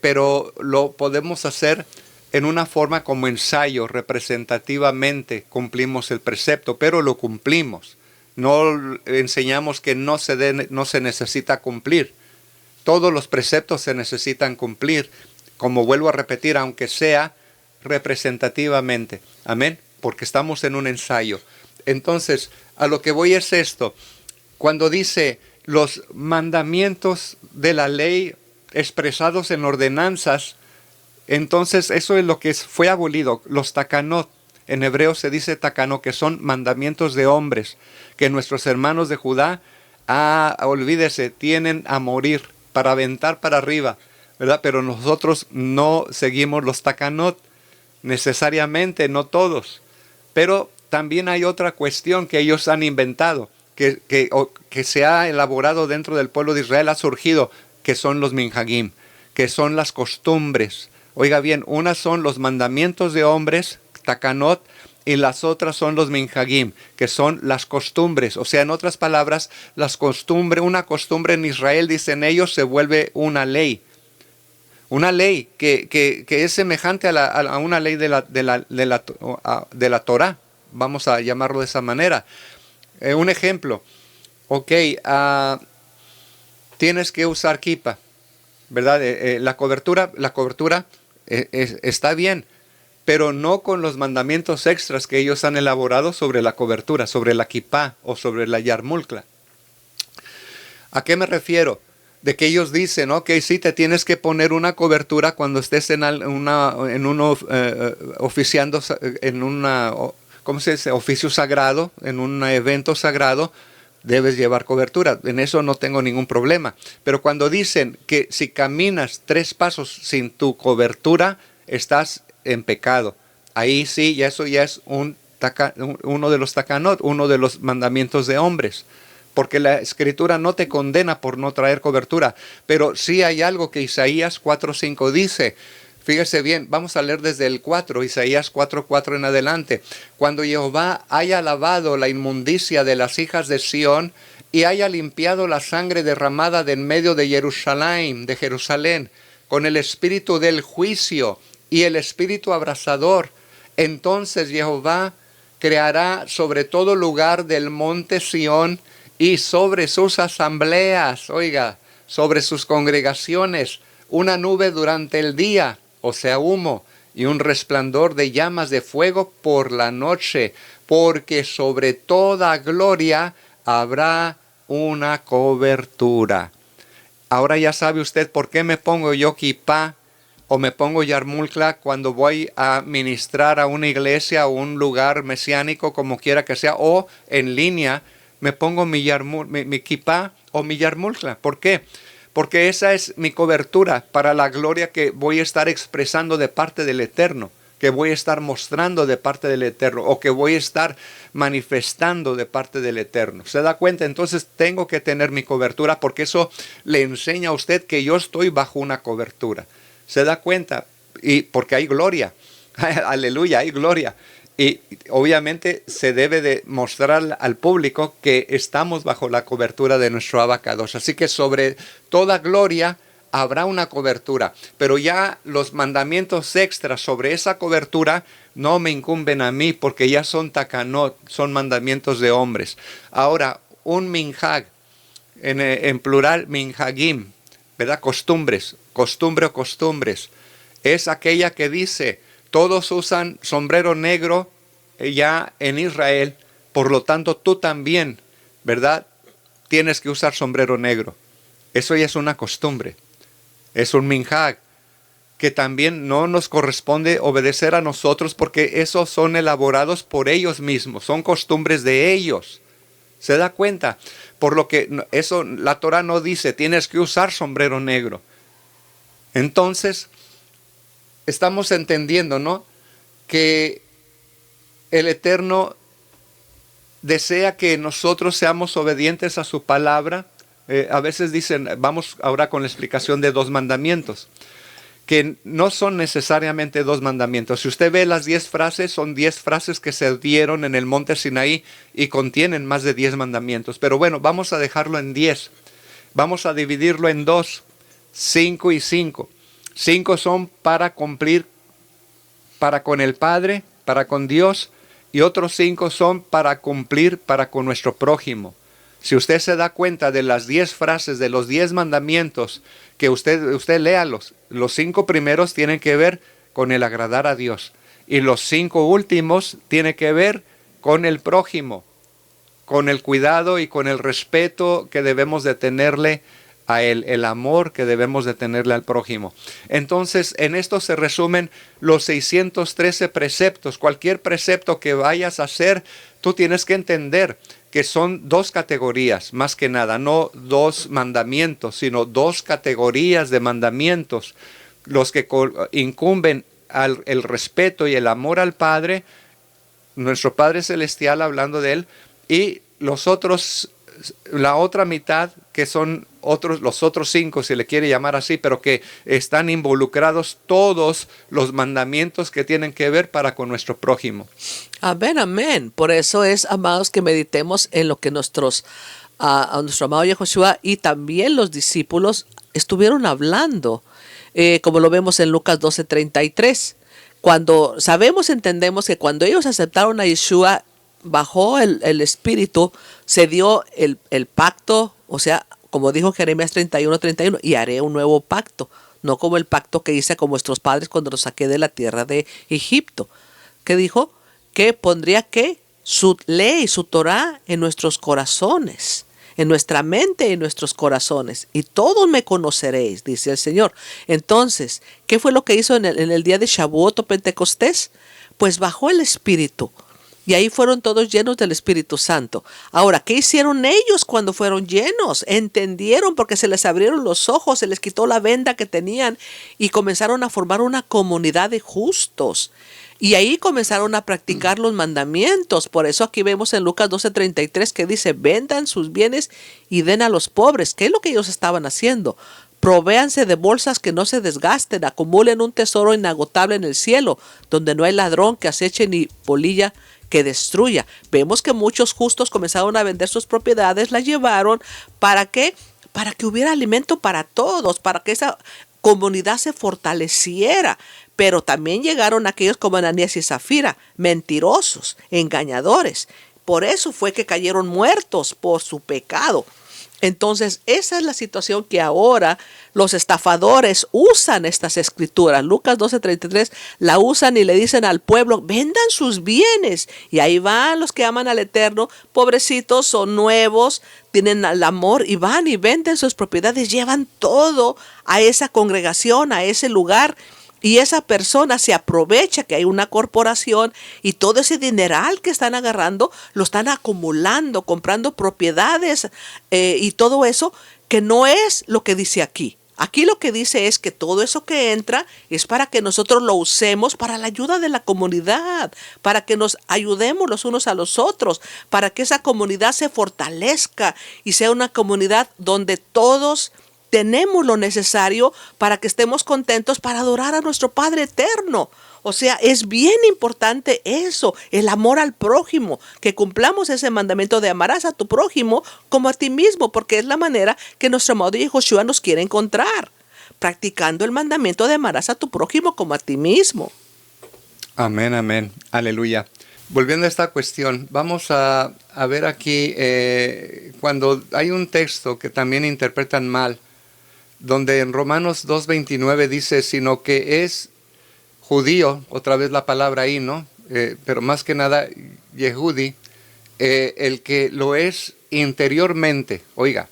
Pero lo podemos hacer en una forma como ensayo, representativamente cumplimos el precepto, pero lo cumplimos. No enseñamos que no se necesita cumplir. Todos los preceptos se necesitan cumplir, como vuelvo a repetir, aunque sea representativamente. Amén, porque estamos en un ensayo. Entonces, a lo que voy es esto. Cuando dice los mandamientos de la ley expresados en ordenanzas, entonces eso es lo que fue abolido. Los takanot, en hebreo se dice takanot, que son mandamientos de hombres, que nuestros hermanos de Judá, olvídese, tienen a morir para aventar para arriba, ¿verdad? Pero nosotros no seguimos los takanot necesariamente, no todos. Pero también hay otra cuestión que ellos han inventado, que se ha elaborado dentro del pueblo de Israel, ha surgido, que son los minhagim, que son las costumbres. Oiga bien, unas son los mandamientos de hombres, takanot, y las otras son los minhagim, que son las costumbres. O sea, en otras palabras, una costumbre en Israel, dicen ellos, se vuelve una ley. Una ley que es semejante a una ley de la Torah, vamos a llamarlo de esa manera. Un ejemplo, tienes que usar kippah, ¿verdad? La cobertura está bien, pero no con los mandamientos extras que ellos han elaborado sobre la cobertura, sobre la kippah o sobre la yarmulkla. ¿A qué me refiero? De que ellos dicen, sí, te tienes que poner una cobertura cuando estés oficiando en oficio sagrado, en un evento sagrado, debes llevar cobertura. En eso no tengo ningún problema. Pero cuando dicen que si caminas 3 pasos sin tu cobertura, estás en pecado. Ahí sí, y eso ya es uno de los takanot, uno de los mandamientos de hombres. Porque la Escritura no te condena por no traer cobertura. Pero sí hay algo que Isaías 4:5 dice. Fíjese bien, vamos a leer desde el 4, Isaías 4:4 en adelante. Cuando Jehová haya lavado la inmundicia de las hijas de Sión y haya limpiado la sangre derramada de en medio de Jerusalén, con el espíritu del juicio y el espíritu abrasador, entonces Jehová creará sobre todo lugar del monte Sión y sobre sus asambleas, sobre sus congregaciones, una nube durante el día, o sea, humo, y un resplandor de llamas de fuego por la noche, porque sobre toda gloria habrá una cobertura. Ahora ya sabe usted por qué me pongo yo kippah o me pongo yarmulkla cuando voy a ministrar a una iglesia o un lugar mesiánico, como quiera que sea, o en línea, me pongo mi kippah o mi yarmulkla. ¿Por qué? Porque esa es mi cobertura para la gloria que voy a estar expresando de parte del Eterno, que voy a estar mostrando de parte del Eterno, o que voy a estar manifestando de parte del Eterno. ¿Se da cuenta? Entonces tengo que tener mi cobertura, porque eso le enseña a usted que yo estoy bajo una cobertura. ¿Se da cuenta? Y porque hay gloria. Aleluya, hay gloria. Y obviamente se debe de mostrar al público que estamos bajo la cobertura de nuestro abacados. Así que sobre toda gloria habrá una cobertura. Pero ya los mandamientos extras sobre esa cobertura no me incumben a mí, porque ya son takanot, son mandamientos de hombres. Ahora, un minhag, en plural minhagim, ¿verdad? Costumbres, costumbre o costumbres, es aquella que dice: todos usan sombrero negro ya en Israel, por lo tanto tú también, ¿verdad? Tienes que usar sombrero negro. Eso ya es una costumbre, es un minhag, que también no nos corresponde obedecer a nosotros, porque esos son elaborados por ellos mismos, son costumbres de ellos. ¿Se da cuenta? Por lo que eso la Torah no dice, tienes que usar sombrero negro. Entonces, estamos entendiendo, ¿no?, que el Eterno desea que nosotros seamos obedientes a su palabra. A veces dicen, vamos ahora con la explicación de 2 mandamientos, que no son necesariamente 2 mandamientos. Si usted ve las 10 frases, son 10 frases que se dieron en el monte Sinaí y contienen más de 10 mandamientos. Pero bueno, vamos a dejarlo en 10. Vamos a dividirlo en 2, 5 y 5. 5 son para cumplir para con el Padre, para con Dios, y otros 5 son para cumplir para con nuestro prójimo. Si usted se da cuenta de las 10 frases, de los 10 mandamientos, que usted lea los 5 primeros tienen que ver con el agradar a Dios. Y los 5 últimos tienen que ver con el prójimo, con el cuidado y con el respeto que debemos de tenerle a él, el amor que debemos de tenerle al prójimo. Entonces, en esto se resumen los 613 preceptos. Cualquier precepto que vayas a hacer, tú tienes que entender que son 2 categorías, más que nada, no 2 mandamientos, sino 2 categorías de mandamientos, los que incumben el respeto y el amor al Padre, nuestro Padre Celestial, hablando de Él, y los otros, la otra mitad, que son los otros 5, si le quiere llamar así, pero que están involucrados todos los mandamientos que tienen que ver para con nuestro prójimo. Amén, amén. Por eso es, amados, que meditemos en lo que nuestro amado Yahushua y también los discípulos estuvieron hablando, como lo vemos en Lucas 12:33. Cuando entendemos que cuando ellos aceptaron a Yeshua, bajó el Espíritu, se dio el pacto, o sea, como dijo Jeremías 31:31, y haré un nuevo pacto, no como el pacto que hice con vuestros padres cuando los saqué de la tierra de Egipto. ¿Qué dijo? Que pondría su ley, su Torah en nuestros corazones, en nuestra mente y en nuestros corazones, y todos me conoceréis, dice el Señor. Entonces, ¿qué fue lo que hizo en el día de Shavuot o Pentecostés? Pues bajó el Espíritu. Y ahí fueron todos llenos del Espíritu Santo. Ahora, ¿qué hicieron ellos cuando fueron llenos? Entendieron, porque se les abrieron los ojos, se les quitó la venda que tenían y comenzaron a formar una comunidad de justos. Y ahí comenzaron a practicar los mandamientos. Por eso aquí vemos en Lucas 12:33 que dice, vendan sus bienes y den a los pobres. ¿Qué es lo que ellos estaban haciendo? Provéanse de bolsas que no se desgasten, acumulen un tesoro inagotable en el cielo, donde no hay ladrón que aceche ni polilla que destruya. Vemos que muchos justos comenzaron a vender sus propiedades, las llevaron, ¿para qué? Para que hubiera alimento para todos, para que esa comunidad se fortaleciera. Pero también llegaron aquellos como Ananías y Zafira, mentirosos, engañadores. Por eso fue que cayeron muertos por su pecado. Entonces, esa es la situación que ahora los estafadores usan estas escrituras. Lucas 12:33 la usan y le dicen al pueblo, vendan sus bienes. Y ahí van los que aman al Eterno, pobrecitos, son nuevos, tienen el amor y van y venden sus propiedades, llevan todo a esa congregación, a ese lugar. Y esa persona se aprovecha que hay una corporación y todo ese dineral que están agarrando lo están acumulando, comprando propiedades y todo eso, que no es lo que dice aquí. Aquí lo que dice es que todo eso que entra es para que nosotros lo usemos para la ayuda de la comunidad, para que nos ayudemos los unos a los otros, para que esa comunidad se fortalezca y sea una comunidad donde todos tenemos lo necesario para que estemos contentos para adorar a nuestro Padre eterno. O sea, es bien importante eso, el amor al prójimo, que cumplamos ese mandamiento de amarás a tu prójimo como a ti mismo, porque es la manera que nuestro amado Yahushua nos quiere encontrar, practicando el mandamiento de amarás a tu prójimo como a ti mismo. Amén, amén, aleluya. Volviendo a esta cuestión, vamos a ver aquí cuando hay un texto que también interpretan mal, donde en Romanos 2:29 dice, sino que es judío, otra vez la palabra ahí, ¿no? Pero más que nada, Yehudi, el que lo es interiormente, oiga,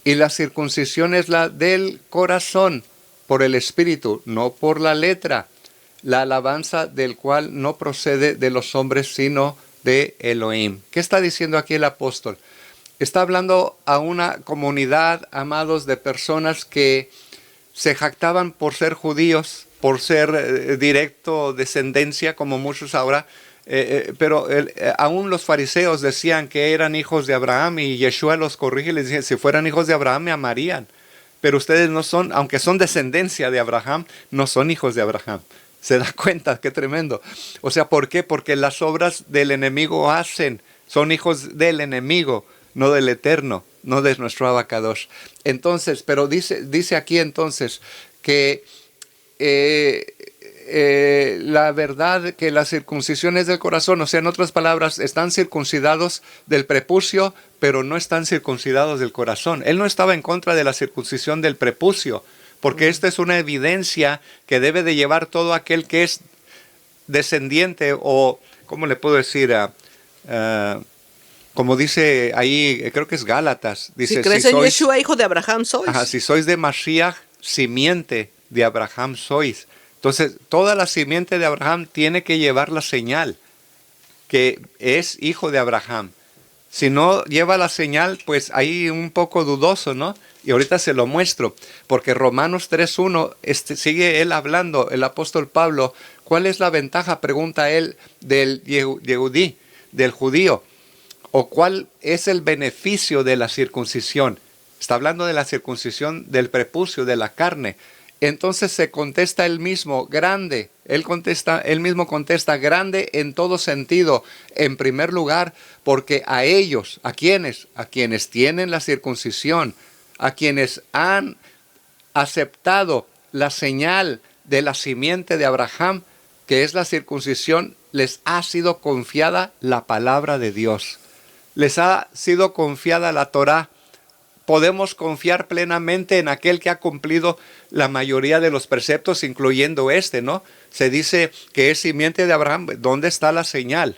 y la circuncisión es la del corazón, por el espíritu, no por la letra, la alabanza del cual no procede de los hombres, sino de Elohim. ¿Qué está diciendo aquí el apóstol? Está hablando a una comunidad, amados, de personas que se jactaban por ser judíos, por ser directo descendencia, como muchos ahora, pero aún los fariseos decían que eran hijos de Abraham, y Yeshua los corrige y les dice, si fueran hijos de Abraham me amarían, pero ustedes no son, aunque son descendencia de Abraham, no son hijos de Abraham. ¿Se da cuenta? Qué tremendo. O sea, ¿por qué? Porque las obras del enemigo hacen, son hijos del enemigo, no del Eterno, no de nuestro Abacadosh. Entonces, pero dice aquí entonces que la verdad que la circuncisión es del corazón, o sea, en otras palabras, están circuncidados del prepucio, pero no están circuncidados del corazón. Él no estaba en contra de la circuncisión del prepucio, porque esta es una evidencia que debe de llevar todo aquel que es descendiente, o, ¿cómo le puedo decir? Como dice ahí, creo que es Gálatas, dice, si crees en Yeshua, hijo de Abraham sois. Ajá, si sois de Mashiach, simiente de Abraham sois. Entonces, toda la simiente de Abraham tiene que llevar la señal que es hijo de Abraham. Si no lleva la señal, pues ahí un poco dudoso, ¿no? Y ahorita se lo muestro, porque Romanos 3.1, sigue él hablando, el apóstol Pablo, ¿cuál es la ventaja? Pregunta él del Yehudí, del judío, o cuál es el beneficio de la circuncisión. Está hablando de la circuncisión del prepucio, de la carne. Entonces se contesta él mismo, grande. Él mismo contesta, grande en todo sentido. En primer lugar, porque a ellos, ¿a quiénes? A quienes tienen la circuncisión, a quienes han aceptado la señal de la simiente de Abraham, que es la circuncisión, les ha sido confiada la palabra de Dios. Les ha sido confiada la Torá. Podemos confiar plenamente en aquel que ha cumplido la mayoría de los preceptos, incluyendo ¿no? Se dice que es simiente de Abraham. ¿Dónde está la señal?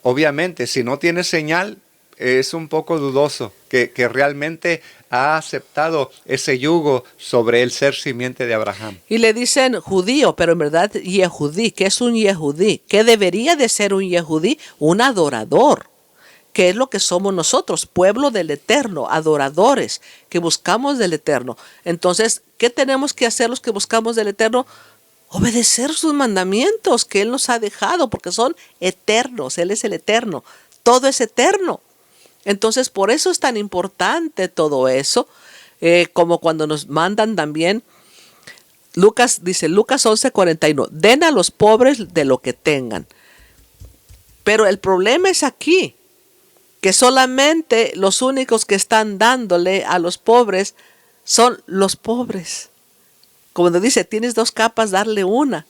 Obviamente, si no tiene señal, es un poco dudoso que realmente ha aceptado ese yugo sobre el ser simiente de Abraham. Y le dicen judío, pero en verdad Yehudí. ¿Qué es un Yehudí? ¿Qué debería de ser un Yehudí? Un adorador. ¿Qué es lo que somos nosotros? Pueblo del Eterno, adoradores, que buscamos del Eterno. Entonces, ¿qué tenemos que hacer los que buscamos del Eterno? Obedecer sus mandamientos que Él nos ha dejado, porque son eternos. Él es el Eterno. Todo es eterno. Entonces, por eso es tan importante todo eso, como cuando nos mandan también, dice Lucas 11:41, den a los pobres de lo que tengan. Pero el problema es aquí, que solamente los únicos que están dándole a los pobres son los pobres. Como dice, tienes 2 capas, darle una.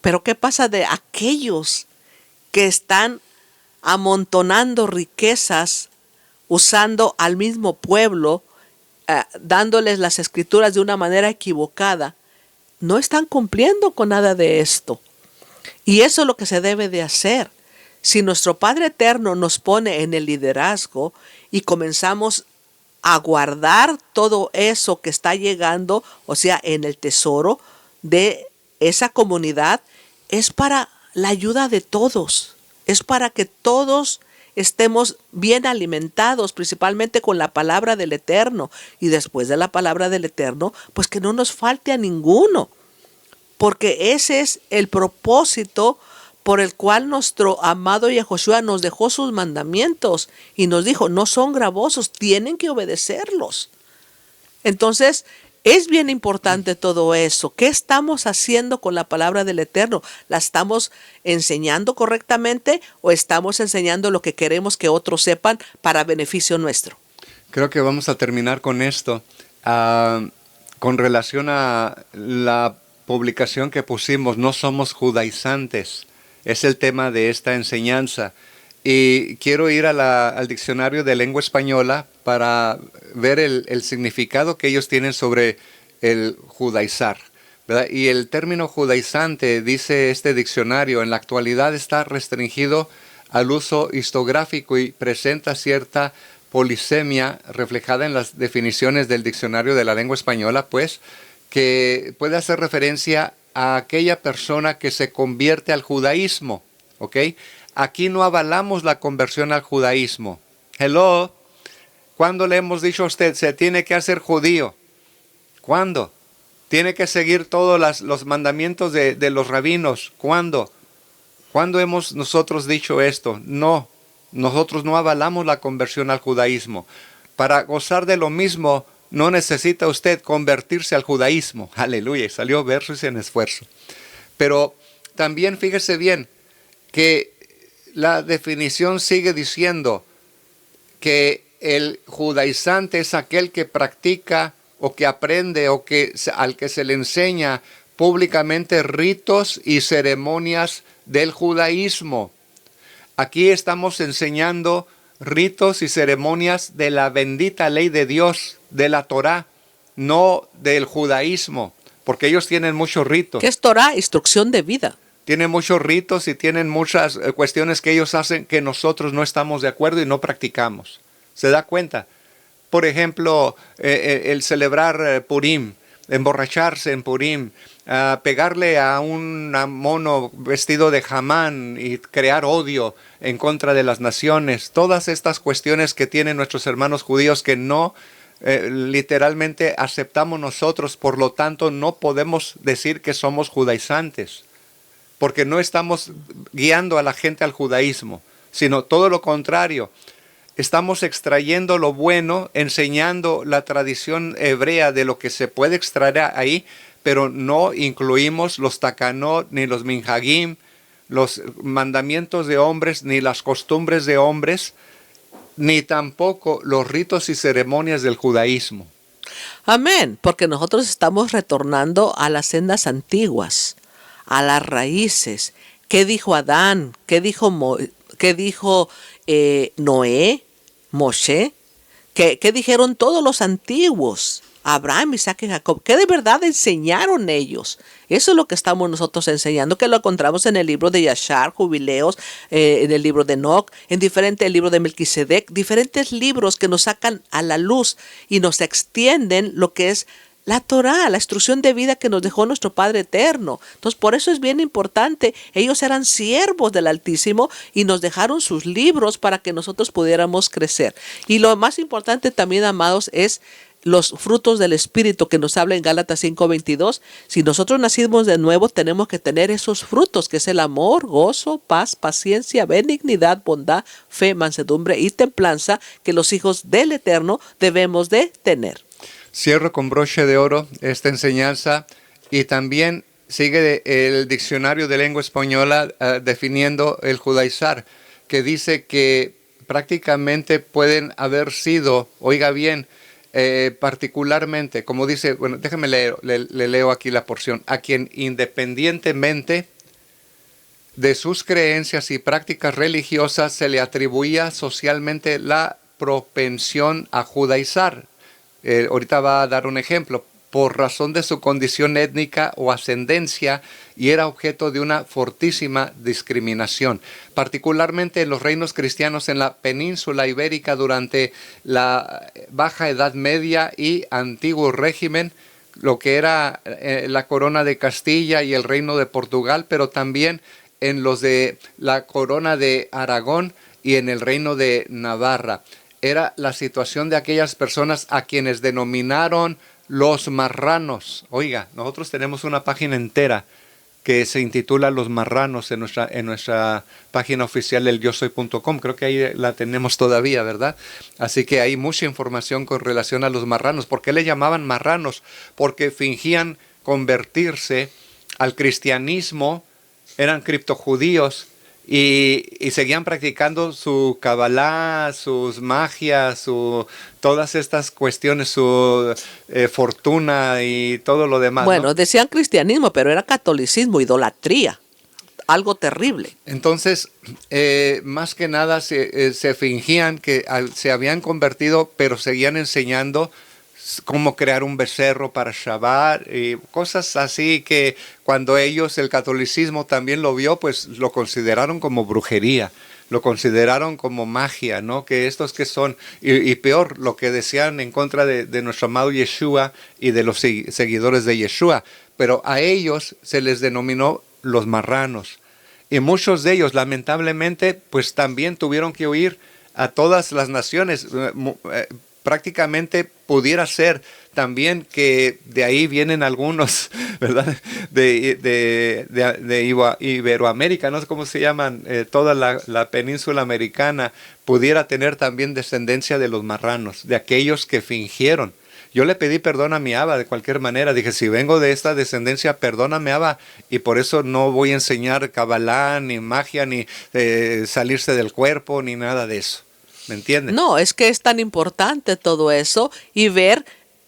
Pero ¿qué pasa de aquellos que están amontonando riquezas, usando al mismo pueblo, dándoles las escrituras de una manera equivocada? No están cumpliendo con nada de esto. Y eso es lo que se debe de hacer. Si nuestro Padre Eterno nos pone en el liderazgo y comenzamos a guardar todo eso que está llegando, o sea, en el tesoro de esa comunidad, es para la ayuda de todos. Es para que todos estemos bien alimentados, principalmente con la palabra del Eterno. Y después de la palabra del Eterno, pues que no nos falte a ninguno. Porque ese es el propósito por el cual nuestro amado Yahushua nos dejó sus mandamientos y nos dijo, no son gravosos, tienen que obedecerlos. Entonces, es bien importante todo eso. ¿Qué estamos haciendo con la palabra del Eterno? ¿La estamos enseñando correctamente o estamos enseñando lo que queremos que otros sepan para beneficio nuestro? Creo que vamos a terminar con esto. Con relación a la publicación que pusimos, no somos judaizantes. Es el tema de esta enseñanza. Y quiero ir al diccionario de lengua española para ver el significado que ellos tienen sobre el judaizar, ¿verdad? Y el término judaizante, dice este diccionario, en la actualidad está restringido al uso historiográfico y presenta cierta polisemia reflejada en las definiciones del diccionario de la lengua española, pues, que puede hacer referencia a aquella persona que se convierte al judaísmo, ¿ok? Aquí no avalamos la conversión al judaísmo. Hello, ¿cuándo le hemos dicho a usted se tiene que hacer judío? ¿Cuándo? ¿Tiene que seguir todos los mandamientos de los rabinos? ¿Cuándo? ¿Cuándo hemos nosotros dicho esto? No, nosotros no avalamos la conversión al judaísmo. Para gozar de lo mismo, no necesita usted convertirse al judaísmo. Aleluya, salió verso sin esfuerzo. Pero también fíjese bien que la definición sigue diciendo que el judaizante es aquel que practica o que aprende o al que se le enseña públicamente ritos y ceremonias del judaísmo. Aquí estamos enseñando ritos y ceremonias de la bendita ley de Dios, de la Torá, no del judaísmo, porque ellos tienen muchos ritos. ¿Qué es Torah? Instrucción de vida. Tienen muchos ritos y tienen muchas cuestiones que ellos hacen que nosotros no estamos de acuerdo y no practicamos. ¿Se da cuenta? Por ejemplo, el celebrar Purim, emborracharse en Purim, pegarle a un mono vestido de Hamán y crear odio en contra de las naciones. Todas estas cuestiones que tienen nuestros hermanos judíos que no literalmente aceptamos nosotros, por lo tanto no podemos decir que somos judaizantes, porque no estamos guiando a la gente al judaísmo, sino todo lo contrario. Estamos extrayendo lo bueno, enseñando la tradición hebrea de lo que se puede extraer ahí, pero no incluimos los takanot, ni los minhagim, los mandamientos de hombres, ni las costumbres de hombres, ni tampoco los ritos y ceremonias del judaísmo. Amén, porque nosotros estamos retornando a las sendas antiguas, a las raíces. ¿Qué dijo Adán? ¿Qué dijo Noé? Moshe? ¿Qué dijeron todos los antiguos? Abraham, Isaac y Jacob. ¿Qué de verdad enseñaron ellos? Eso es lo que estamos nosotros enseñando, que lo encontramos en el libro de Yashar, Jubileos, en el libro de Enoch, en diferentes libros de Melquisedec, diferentes libros que nos sacan a la luz y nos extienden lo que es la Torá, la instrucción de vida que nos dejó nuestro Padre Eterno. Entonces, por eso es bien importante. Ellos eran siervos del Altísimo y nos dejaron sus libros para que nosotros pudiéramos crecer. Y lo más importante también, amados, es los frutos del Espíritu que nos habla en Gálatas 5:22. Si nosotros nacimos de nuevo, tenemos que tener esos frutos, que es el amor, gozo, paz, paciencia, benignidad, bondad, fe, mansedumbre y templanza, que los hijos del Eterno debemos de tener. Cierro con broche de oro esta enseñanza y también sigue el diccionario de lengua española definiendo el judaizar, que dice que prácticamente pueden haber sido, oiga bien, particularmente, como dice, bueno, déjeme leer, le leo aquí la porción, a quien independientemente de sus creencias y prácticas religiosas se le atribuía socialmente la propensión a judaizar. Ahorita va a dar un ejemplo, por razón de su condición étnica o ascendencia, y era objeto de una fortísima discriminación, particularmente en los reinos cristianos en la península ibérica durante la Baja Edad Media y Antiguo Régimen, lo que era la Corona de Castilla y el Reino de Portugal, pero también en los de la Corona de Aragón y en el Reino de Navarra. Era la situación de aquellas personas a quienes denominaron los marranos. Oiga, nosotros tenemos una página entera que se intitula Los Marranos en nuestra página oficial del yosoy.com. Creo que ahí la tenemos todavía, ¿verdad? Así que hay mucha información con relación a los marranos. ¿Por qué le llamaban marranos? Porque fingían convertirse al cristianismo, eran criptojudíos, y seguían practicando su cabalá, sus magias, todas estas cuestiones, su fortuna y todo lo demás. Bueno, ¿no? decían cristianismo, pero era catolicismo, idolatría, algo terrible. Entonces, más que nada se fingían que se habían convertido, pero seguían enseñando cómo crear un becerro para Shabbat y cosas así que cuando ellos, el catolicismo también lo vio, pues lo consideraron como brujería, lo consideraron como magia, ¿no? Que estos que son, y peor, lo que decían en contra de nuestro amado Yeshua y de los seguidores de Yeshua, pero a ellos se les denominó los marranos. Y muchos de ellos, lamentablemente, pues también tuvieron que huir a todas las naciones. Prácticamente pudiera ser también que de ahí vienen algunos, ¿verdad? De Iberoamérica, no sé cómo se llaman, toda la península americana, pudiera tener también descendencia de los marranos, de aquellos que fingieron. Yo le pedí perdón a mi Abba de cualquier manera. Dije, si vengo de esta descendencia, perdóname, Abba. Y por eso no voy a enseñar cabalá, ni magia, ni salirse del cuerpo, ni nada de eso. ¿Me entienden? No, es que es tan importante todo eso y ver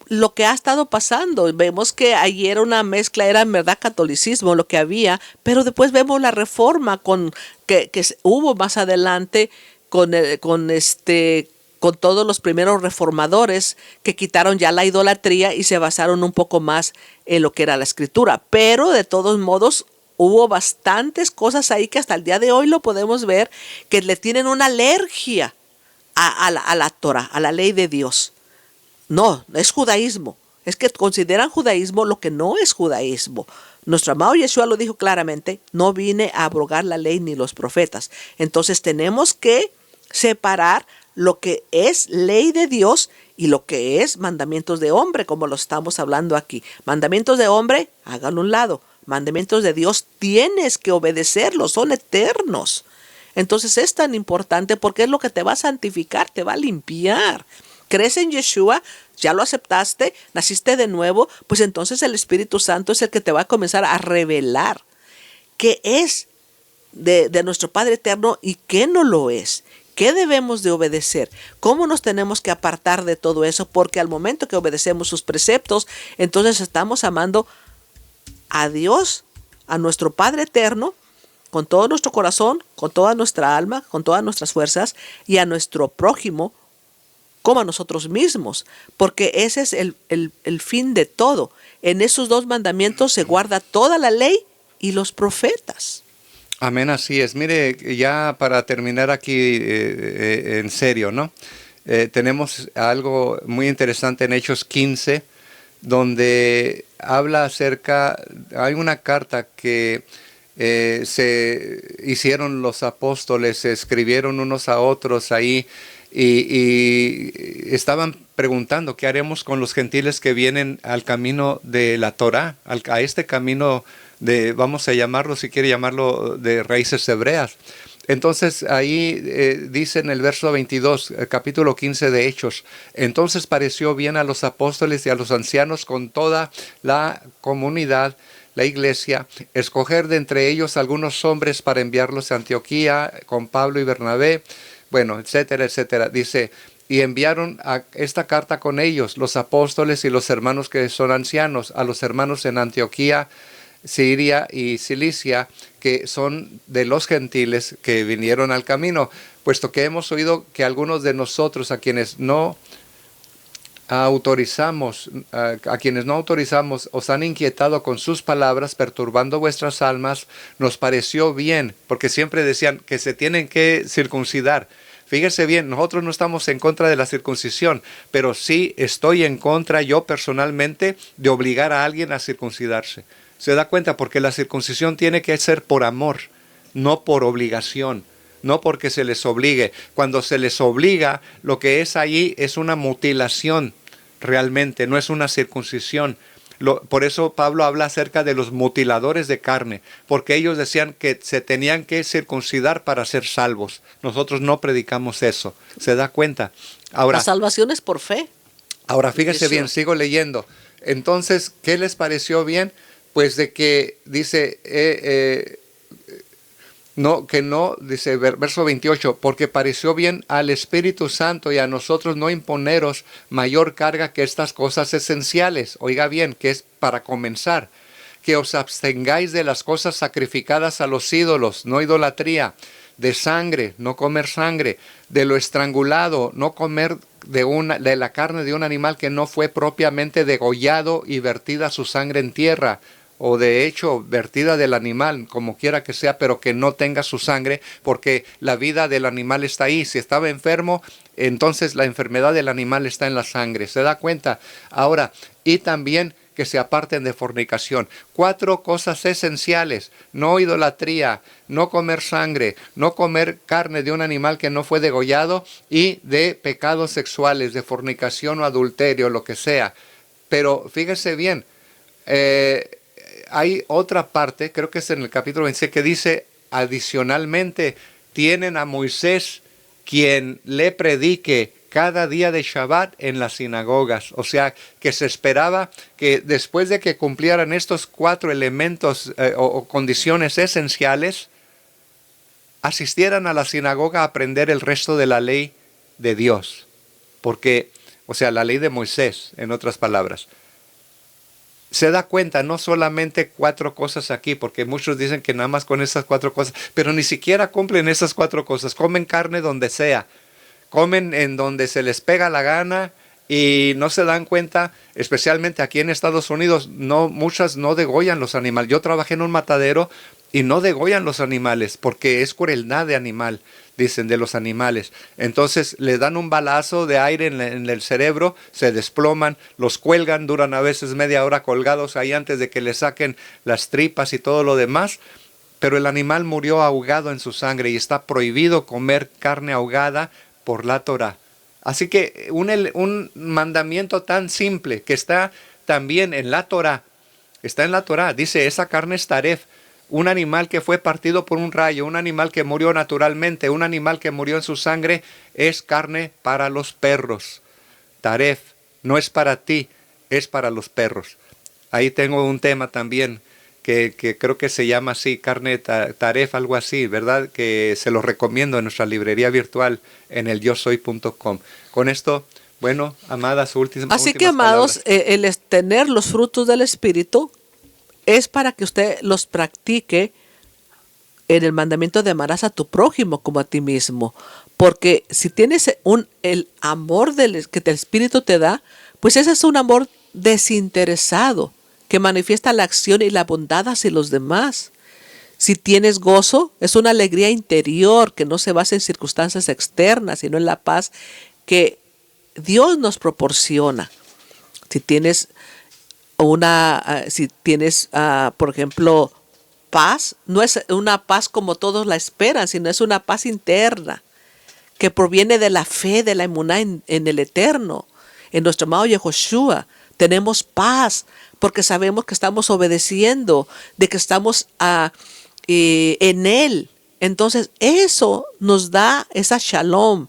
lo que ha estado pasando. Vemos que ayer era una mezcla, era en verdad catolicismo lo que había, pero después vemos la reforma que hubo más adelante con todos los primeros reformadores que quitaron ya la idolatría y se basaron un poco más en lo que era la escritura. Pero de todos modos hubo bastantes cosas ahí que hasta el día de hoy lo podemos ver, que le tienen una alergia a la Torah, a la ley de Dios. No, es judaísmo. Es que consideran judaísmo lo que no es judaísmo. Nuestro amado Yeshua lo dijo claramente, no vine a abrogar la ley ni los profetas. Entonces tenemos que separar lo que es ley de Dios y lo que es mandamientos de hombre, como lo estamos hablando aquí. Mandamientos de hombre, hágalo a un lado. Mandamientos de Dios, tienes que obedecerlos, son eternos. Entonces es tan importante porque es lo que te va a santificar, te va a limpiar. Crees en Yeshua, ya lo aceptaste, naciste de nuevo, pues entonces el Espíritu Santo es el que te va a comenzar a revelar qué es de nuestro Padre Eterno y qué no lo es. ¿Qué debemos de obedecer? ¿Cómo nos tenemos que apartar de todo eso? Porque al momento que obedecemos sus preceptos, entonces estamos amando a Dios, a nuestro Padre Eterno, con todo nuestro corazón, con toda nuestra alma, con todas nuestras fuerzas, y a nuestro prójimo como a nosotros mismos, porque ese es el fin de todo. En esos dos mandamientos se guarda toda la ley y los profetas. Amén, así es. Mire, ya para terminar aquí en serio, ¿no? Tenemos algo muy interesante en Hechos 15, donde habla acerca, hay una carta que se hicieron los apóstoles, se escribieron unos a otros ahí, y estaban preguntando qué haremos con los gentiles que vienen al camino de la Torá, a este camino de, vamos a llamarlo, si quiere llamarlo, de raíces hebreas. Entonces ahí dice en el verso 22, capítulo 15 de Hechos: entonces pareció bien a los apóstoles y a los ancianos con toda la comunidad, la iglesia, escoger de entre ellos algunos hombres para enviarlos a Antioquía con Pablo y Bernabé, bueno, etcétera, etcétera. Dice, y enviaron a esta carta con ellos, los apóstoles y los hermanos que son ancianos, a los hermanos en Antioquía, Siria y Cilicia, que son de los gentiles que vinieron al camino, puesto que hemos oído que algunos de nosotros, a quienes no autorizamos, os han inquietado con sus palabras, perturbando vuestras almas. Nos pareció bien, porque siempre decían que se tienen que circuncidar. Fíjese bien, nosotros no estamos en contra de la circuncisión, pero sí estoy en contra yo personalmente de obligar a alguien a circuncidarse. ¿Se da cuenta? Porque la circuncisión tiene que ser por amor, no por obligación, no porque se les obligue. Cuando se les obliga, lo que es allí es una mutilación realmente, no es una circuncisión. Por eso Pablo habla acerca de los mutiladores de carne, porque ellos decían que se tenían que circuncidar para ser salvos. Nosotros no predicamos eso. ¿Se da cuenta? Ahora, la salvación es por fe. Ahora fíjese bien, sigo leyendo. Entonces, ¿qué les pareció bien? Pues de que dice, dice verso 28, porque pareció bien al Espíritu Santo y a nosotros no imponeros mayor carga que estas cosas esenciales. Oiga bien, que es para comenzar, que os abstengáis de las cosas sacrificadas a los ídolos, no idolatría, de sangre, no comer sangre, de lo estrangulado, no comer de la carne de un animal que no fue propiamente degollado y vertida su sangre en tierra, o de hecho vertida del animal, como quiera que sea, pero que no tenga su sangre, porque la vida del animal está ahí. Si estaba enfermo, entonces la enfermedad del animal está en la sangre. ¿Se da cuenta? Ahora, y también que se aparten de fornicación. 4 cosas esenciales: no idolatría, no comer sangre, no comer carne de un animal que no fue degollado, y de pecados sexuales, de fornicación o adulterio, lo que sea. Pero fíjese bien, hay otra parte, creo que es en el capítulo 26, que dice, adicionalmente, tienen a Moisés quien le predique cada día de Shabbat en las sinagogas. O sea, que se esperaba que después de que cumplieran estos 4 elementos o condiciones esenciales, asistieran a la sinagoga a aprender el resto de la ley de Dios. Porque o sea, la ley de Moisés, en otras palabras. Se da cuenta, no solamente 4 cosas aquí, porque muchos dicen que nada más con esas 4 cosas, pero ni siquiera cumplen esas 4 cosas. Comen carne donde sea, comen en donde se les pega la gana y no se dan cuenta, especialmente aquí en Estados Unidos, muchas no degollan los animales. Yo trabajé en un matadero y no degollan los animales porque es crueldad de animal, dicen, de los animales. Entonces le dan un balazo de aire en el cerebro, se desploman, los cuelgan, duran a veces media hora colgados ahí antes de que le saquen las tripas y todo lo demás. Pero el animal murió ahogado en su sangre y está prohibido comer carne ahogada por la Torá. Así que un mandamiento tan simple que está también en la Torá, está en la Torá, dice, esa carne es taref, un animal que fue partido por un rayo, un animal que murió naturalmente, un animal que murió en su sangre, es carne para los perros. Taref, no es para ti, es para los perros. Ahí tengo un tema también que creo que se llama así, carne taref, algo así, ¿verdad? Que se lo recomiendo en nuestra librería virtual en el yosoy.com. Con esto, bueno, amadas, Así que, amados, el tener los frutos del Espíritu es para que usted los practique en el mandamiento de amarás a tu prójimo como a ti mismo. Porque si tienes el amor que el Espíritu te da, pues ese es un amor desinteresado que manifiesta la acción y la bondad hacia los demás. Si tienes gozo, es una alegría interior que no se basa en circunstancias externas, sino en la paz que Dios nos proporciona. Si tienes por ejemplo, paz, no es una paz como todos la esperan, sino es una paz interna que proviene de la fe, de la emuná en el Eterno, en nuestro amado Yehoshua. Tenemos paz porque sabemos que estamos obedeciendo, de que estamos en Él. Entonces eso nos da esa shalom,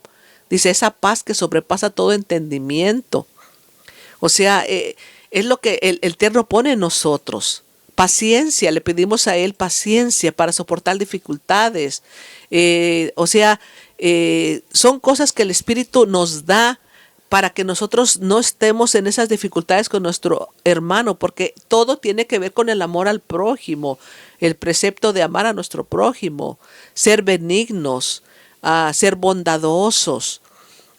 dice, esa paz que sobrepasa todo entendimiento. O sea, es lo que el Eterno pone en nosotros. Paciencia, le pedimos a Él paciencia para soportar dificultades. Son cosas que el Espíritu nos da para que nosotros no estemos en esas dificultades con nuestro hermano, porque todo tiene que ver con el amor al prójimo, el precepto de amar a nuestro prójimo, ser benignos, ser bondadosos,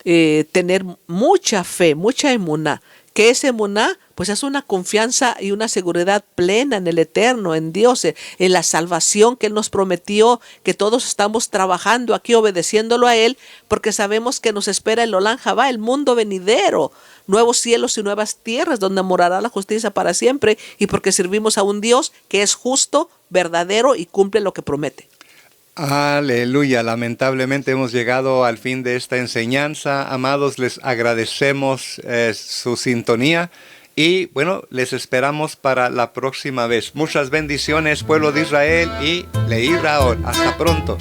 tener mucha fe, mucha emuná. ¿Qué es emuná? Pues es una confianza y una seguridad plena en el Eterno, en Dios, en la salvación que Él nos prometió, que todos estamos trabajando aquí obedeciéndolo a Él, porque sabemos que nos espera el Olam Jabá, el mundo venidero, nuevos cielos y nuevas tierras donde morará la justicia para siempre, y porque servimos a un Dios que es justo, verdadero y cumple lo que promete. Aleluya, lamentablemente hemos llegado al fin de esta enseñanza. Amados, les agradecemos su sintonía y bueno, les esperamos para la próxima vez. Muchas bendiciones, pueblo de Israel y Leí Raor. Hasta pronto.